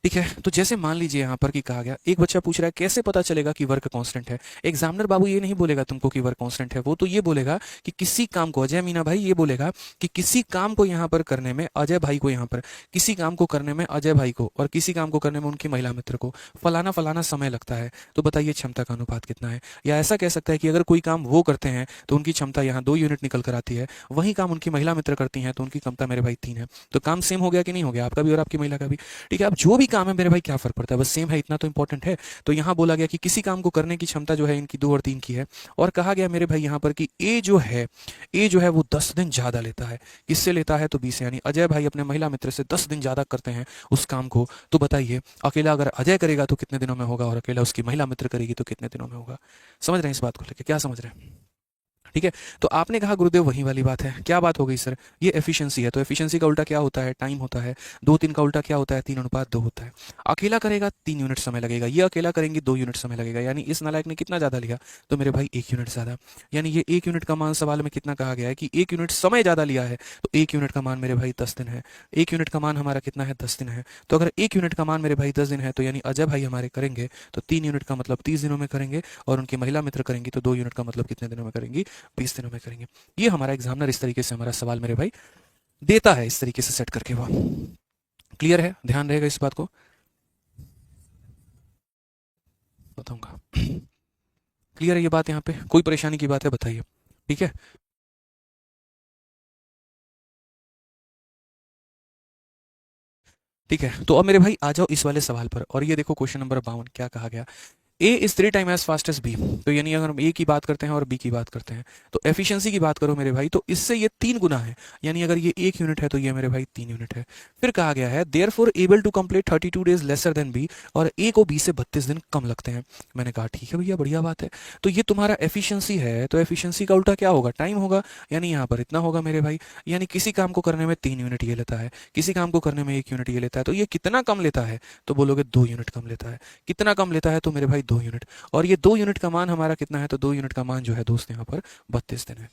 ठीक है। तो जैसे मान लीजिए यहाँ पर कि कहा गया, एक बच्चा पूछ रहा है कैसे पता चलेगा कि वर्क कांस्टेंट है। एग्जामिनर बाबू ये नहीं बोलेगा तुमको कि वर्क कांस्टेंट है, वो तो ये बोलेगा कि किसी काम को, अजय मीना भाई ये बोलेगा कि किसी काम को यहाँ पर करने में अजय भाई को, यहाँ पर किसी काम को करने में अजय भाई को, और किसी काम को करने में उनकी महिला मित्र को फलाना फलाना समय लगता है। तो बताइए क्षमता का अनुपात कितना है। या ऐसा कह सकता है कि अगर कोई काम वो करते हैं तो उनकी क्षमता यहाँ 2 यूनिट निकल कर आती है, वही काम उनकी महिला मित्र करती हैं तो उनकी क्षमता मेरे भाई 3 है। तो काम सेम हो गया कि नहीं हो गया, आपका भी और आपकी महिला का भी, ठीक है। अब जो भी काम है मेरे भाई क्या फर्क पड़ता है, बस सेम है, इतना तो इंपॉर्टेंट है। तो यहाँ बोला गया कि किसी काम को करने की क्षमता जो है इनकी 2 और 3 की है, और कहा गया मेरे भाई यहाँ पर कि ए जो है वो 10 दिन ज्यादा लेता है। किससे लेता है, तो 20 से, यानी अजय भाई अपने महिला मित्र से 10 दिन ज्यादा करते हैं उस काम को। तो बताइए अकेला अगर अजय करेगा तो कितने दिनों में होगा, और अकेला उसकी महिला मित्र करेगी तो कितने दिनों में होगा। समझ रहे हैं इस बात को लेकर, क्या समझ रहे हैं, ठीक है। तो आपने कहा गुरुदेव वही वाली बात है, क्या बात हो गई सर, ये एफिशिएंसी है, तो एफिशिएंसी का उल्टा क्या होता है, टाइम होता है। 2-3 का उल्टा क्या होता है, 3:2 होता है। अकेला करेगा 3 यूनिट समय लगेगा, ये अकेला करेंगे 2 यूनिट समय लगेगा, यानी इस नालायक ने कितना ज्यादा लिया, तो मेरे भाई 1 यूनिट ज्यादा। यानी ये 1 यूनिट का मान सवाल में कितना कहा गया है कि 1 यूनिट समय ज्यादा लिया है, तो 1 यूनिट का मान मेरे भाई 10 दिन है। 1 यूनिट का मान हमारा कितना है, 10 दिन है। तो अगर 1 यूनिट का मान मेरे भाई 10 दिन है, तो यानी अजय भाई हमारे करेंगे तो 3 यूनिट का मतलब 30 दिनों में करेंगे, और उनकी महिला मित्र करेंगी तो 2 यूनिट का मतलब कितने दिनों में करेंगी, 20 दिनों में करेंगे। ये हमारा एग्जामिनर इस तरीके से हमारा सवाल मेरे भाई देता है, इस तरीके से सेट करके वो। क्लियर है, ध्यान रहेगा इस बात को, बताऊंगा। क्लियर है ये बात, यहाँ पे कोई परेशानी की बात है बताइए, ठीक है। ठीक है, तो अब मेरे भाई आ जाओ इस वाले सवाल पर, और ये देखो क्वेश्चन नंबर 52 क्या कहा गया। A is 3 time as fast as B. तो यानी अगर हम ए की बात करते हैं और बी की बात करते हैं, तो एफिशिएंसी की बात करो मेरे भाई, तो इससे ये 3 गुना है। यानी अगर ये 1 यूनिट है तो ये मेरे भाई 3 यूनिट है। फिर कहा गया है there four able to complete 32 days lesser than B, और ए को बी से 32 दिन कम लगते हैं। मैंने कहा ठीक है भैया, बढ़िया बात है। तो ये तुम्हारा एफिशिएंसी है, तो एफिशिएंसी का उल्टा क्या होगा, टाइम होगा। यानी यहाँ पर इतना होगा मेरे भाई। यानी किसी काम को करने में 3 यूनिट ये लेता है, किसी काम को करने में 1 यूनिट ये लेता है, तो ये कितना कम लेता है, तो बोलोगे 2 यूनिट कम लेता है। कितना कम लेता है, तो मेरे भाई 2 यूनिट। और ये 2 यूनिट का मान हमारा कितना है, तो 2 यूनिट का मान जो है दोस्त यहाँ पर 32 दिन है।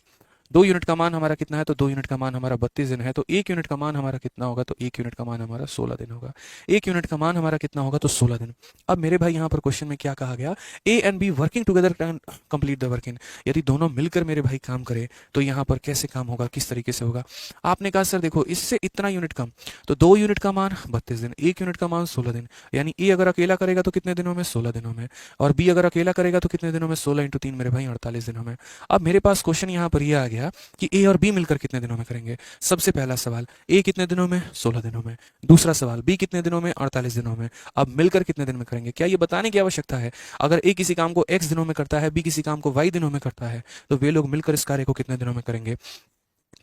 2 यूनिट का मान हमारा कितना है, तो 2 यूनिट का मान हमारा 32 दिन है। तो 1 यूनिट का मान हमारा कितना होगा, तो 1 यूनिट का मान हमारा 16 दिन होगा। 1 यूनिट का मान हमारा कितना होगा, तो 16 दिन। अब मेरे भाई यहाँ पर क्वेश्चन में क्या कहा गया, ए and be working together can complete the work इन। यदि दोनों मिलकर मेरे भाई काम करें तो यहाँ पर कैसे काम होगा, किस तरीके से होगा। आपने कहा सर देखो इससे इतना यूनिट कम, तो 2 यूनिट का मान 32 दिन, 1 यूनिट का मान 16 दिन। यानी ए अगर अकेला करेगा तो कितने दिनों में, 16 दिनों में। और बी अगर अकेला करेगा तो कितने दिनों में, 16 × 3 मेरे भाई 48 दिनों में। अब मेरे पास क्वेश्चन यहाँ पर यह आ गया कि ए और बी मिलकर कितने दिनों में करेंगे। सबसे पहला सवाल, ए कितने दिनों में, 16 दिनों में। दूसरा सवाल, बी कितने दिनों में, 48 दिनों में। अब मिलकर कितने दिन में करेंगे, क्या ये बताने की आवश्यकता है। अगर ए किसी काम को एक्स दिनों में करता है, बी किसी काम को वाई दिनों में करता है, तो वे लोग मिलकर इस कार्य को कितने दिनों में करेंगे।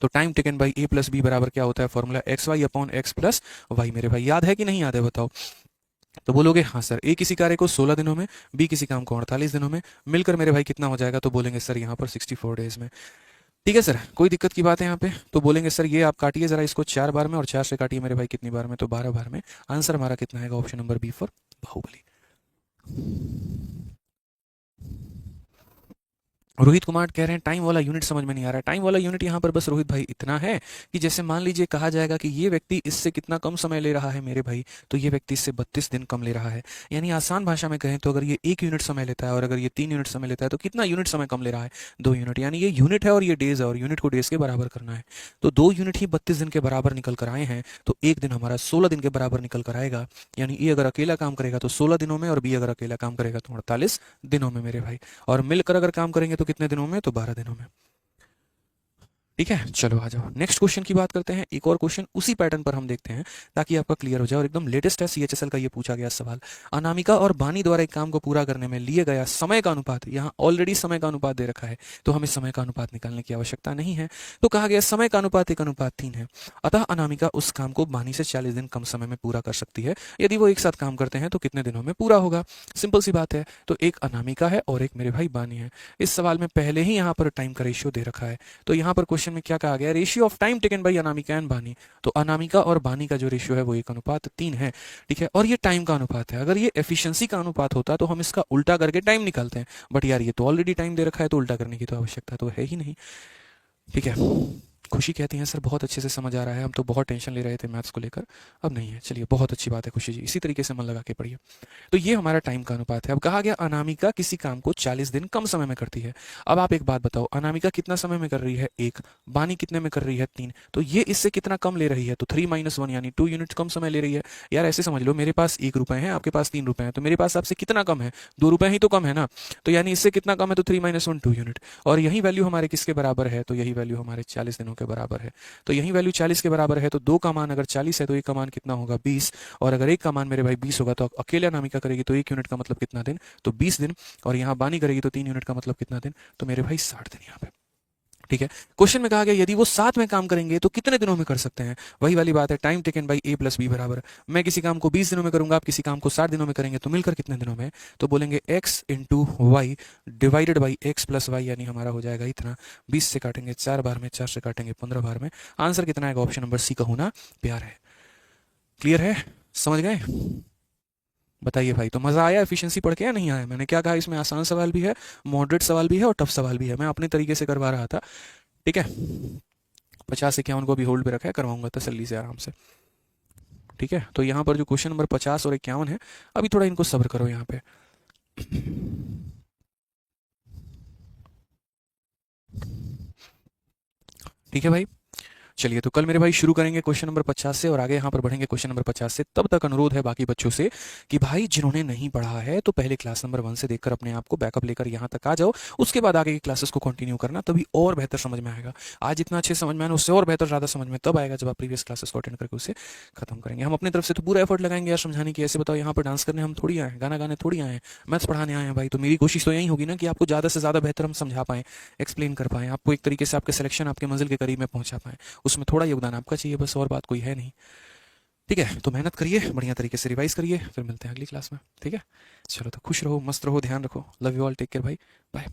तो time taken by A plus B बराबर क्या होता है, formula X Y upon X plus Y. मेरे भाई याद है कि नहीं याद है, बताओ। तो बोलोगे हाँ सर, ए किसी कार्य को 16 दिनों में, बी किसी काम को 48 दिनों में, मिलकर मेरे भाई कितना हो जाएगा, तो बोलेंगे सर यहाँ पर 64 डेज में। ठीक है सर, कोई दिक्कत की बात है यहाँ पे, तो बोलेंगे सर ये आप काटिए जरा इसको 4 बार में, और 4 से काटिए मेरे भाई कितनी बार में, तो 12 बार में। आंसर हमारा कितना आएगा, option number B for Baahubali. Rohit Kumar कह रहे हैं टाइम वाला यूनिट समझ में नहीं आ रहा है। टाइम वाला यूनिट यहाँ पर बस रोहित भाई इतना है कि जैसे मान लीजिए कहा जाएगा कि ये व्यक्ति इससे कितना कम समय ले रहा है मेरे भाई, तो ये व्यक्ति इससे 32 दिन कम ले रहा है। यानी आसान भाषा में कहें तो अगर ये 1 यूनिट समय लेता है और अगर ये 3 यूनिट समय लेता है, तो कितना यूनिट समय कम ले रहा है, 2 यूनिट। यानी ये यूनिट है और ये डेज है, और यूनिट को डेज के बराबर करना है। तो 2 यूनिट ही 32 दिन के बराबर निकल कर आए हैं, तो एक दिन हमारा 16 दिन के बराबर निकल कर आएगा। यानी ए अगर अकेला काम करेगा तो 16 दिनों में, और बी अगर अकेला काम करेगा तो 48 दिनों में मेरे भाई। और मिलकर अगर काम करेंगे तो कितने दिनों में, तो 12 दिनों में। ठीक है, चलो आ जाओ नेक्स्ट क्वेश्चन की बात करते हैं। एक और क्वेश्चन उसी पैटर्न पर हम देखते हैं ताकि आपका क्लियर हो जाए, और एकदम लेटेस्ट है, सीएचएसएल का ये पूछा गया सवाल। अनामिका और बानी द्वारा एक काम को पूरा करने में लिए गया समय का अनुपात, यहाँ ऑलरेडी समय का अनुपात दे रखा है, तो हमें समय का अनुपात निकालने की आवश्यकता नहीं है। तो कहा गया समय का अनुपात 1:3 है। अतः अनामिका उस काम को बानी से 40 दिन कम समय में पूरा कर सकती है। यदि वो एक साथ काम करते हैं तो कितने दिनों में पूरा होगा। सिंपल सी बात है। तो एक अनामिका है और एक मेरे भाई बानी है। इस सवाल में पहले ही यहाँ पर टाइम का रेशियो दे रखा है। तो यहाँ पर क्वेश्चन में क्या कहा गया, ratio of time taken by Anamika and बानी। तो अनामिका और बानी का जो रेशियो है वो 1:3 है। ठीक है, और ये टाइम का अनुपात है। अगर ये एफिशिएंसी का अनुपात होता तो हम इसका उल्टा करके टाइम निकालते हैं, बट यार ये तो ऑलरेडी टाइम दे रखा है, तो उल्टा करने की तो आवश्यकता तो है ही नहीं। ठीक है, खुशी कहती हैं सर बहुत अच्छे से समझ आ रहा है, हम तो बहुत टेंशन ले रहे थे मैथ्स को लेकर, अब नहीं है। चलिए बहुत अच्छी बात है खुशी जी, इसी तरीके से मन लगा के पढ़िए। तो ये हमारा टाइम का अनुपात है। अब कहा गया अनामिका किसी काम को 40 दिन कम समय में करती है। अब आप एक बात बताओ, अनामिका कितना समय में कर रही है, 1। बानी कितने में कर रही है, 3। तो ये इससे कितना कम ले रही है, तो 3 - 1 यानी 2 यूनिट कम समय ले रही है। यार ऐसे समझ लो, मेरे पास 1 रुपए है, आपके पास 3 रुपए है, तो मेरे पास आपसे कितना कम है, 2 रुपए ही तो कम है ना। तो यानी इससे कितना कम है, तो 3 - 1 2 यूनिट। और यही वैल्यू हमारे किसके बराबर है, तो यही वैल्यू हमारे 40 दिनों के बराबर है। तो यही वैल्यू 40 के बराबर है। तो 2 का मान अगर 40 है तो 1 का मान कितना होगा, 20। और अगर 1 का मान मेरे भाई 20 होगा, तो अकेले अनामिका करेगी तो 1 यूनिट का मतलब कितना दिन, तो 20 दिन। और यहाँ बानी करेगी तो 3 यूनिट का मतलब कितना दिन, तो मेरे भाई 60 दिन यहाँ पे। ठीक है, क्वेश्चन में कहा गया यदि वो साथ में काम करेंगे तो कितने दिनों में कर सकते हैं। वही वाली बात है, time taken by A plus B बराबर, मैं किसी काम को 20 दिनों में करूंगा, आप किसी काम को 60 दिनों में करेंगे, तो मिलकर कितने दिनों में, तो बोलेंगे x into Y divided by X plus Y. यानी हमारा हो जाएगा इतना, 20 से काटेंगे 4 बार में, 4 से काटेंगे 15 बार में। आंसर कितना आएगा, ऑप्शन नंबर सी का होना प्यार है। क्लियर है, समझ गए, बताइए भाई। तो मजा आया एफिशिएंसी पढ़ के या नहीं आया। मैंने क्या कहा, इसमें आसान सवाल भी है, मॉडरेट सवाल भी है, और टफ सवाल भी है। मैं अपने तरीके से करवा रहा था। ठीक है, 50 51 को भी होल्ड पे रखा है, करवाऊंगा तसल्ली से आराम से। ठीक है, तो यहाँ पर जो क्वेश्चन नंबर 50 और 51 है, अभी थोड़ा इनको सब्र करो यहाँ पे। ठीक है भाई, चलिए तो कल मेरे भाई शुरू करेंगे क्वेश्चन नंबर 50 से और आगे यहाँ पर बढ़ेंगे क्वेश्चन नंबर 50 से। तब तक अनुरोध है बाकी बच्चों से कि भाई जिन्होंने नहीं पढ़ा है तो पहले क्लास नंबर 1 से देखकर अपने आप को बैकअप लेकर यहाँ तक आ जाओ, उसके बाद आगे की क्लासेस को कंटिन्यू करना, तभी और बेहतर समझ में आएगा। आज जितना अच्छे समझ में आना उससे और बेहतर ज़्यादा समझ में तब आएगा जब आप प्रीवियस क्लासेस को अटेंड करके उसे खत्म करेंगे। हम अपनी तरफ से तो पूरा एफर्ट लगाएंगे यार समझाने की। ऐसे बताओ यहाँ पर डांस करने हम थोड़ी आए, गाना गाने थोड़ी आए, मैथ्स पढ़ाने आए हैं भाई। तो मेरी कोशिश तो यही होगी ना कि आपको ज़्यादा से ज़्यादा बेहतर हम समझा पाएँ, एक्सप्लेन कर पाएँ, आपको एक तरीके से आपके सिलेक्शन आपके मंजिल के करीब में पहुँचा पाएँ। उसमें थोड़ा योगदान आपका चाहिए, बस, और बात कोई है नहीं। ठीक है, तो मेहनत करिए, बढ़िया तरीके से रिवाइज करिए, फिर मिलते हैं अगली क्लास में। ठीक है, चलो तो खुश रहो, मस्त रहो, ध्यान रखो। Love you all, take care भाई, बाय।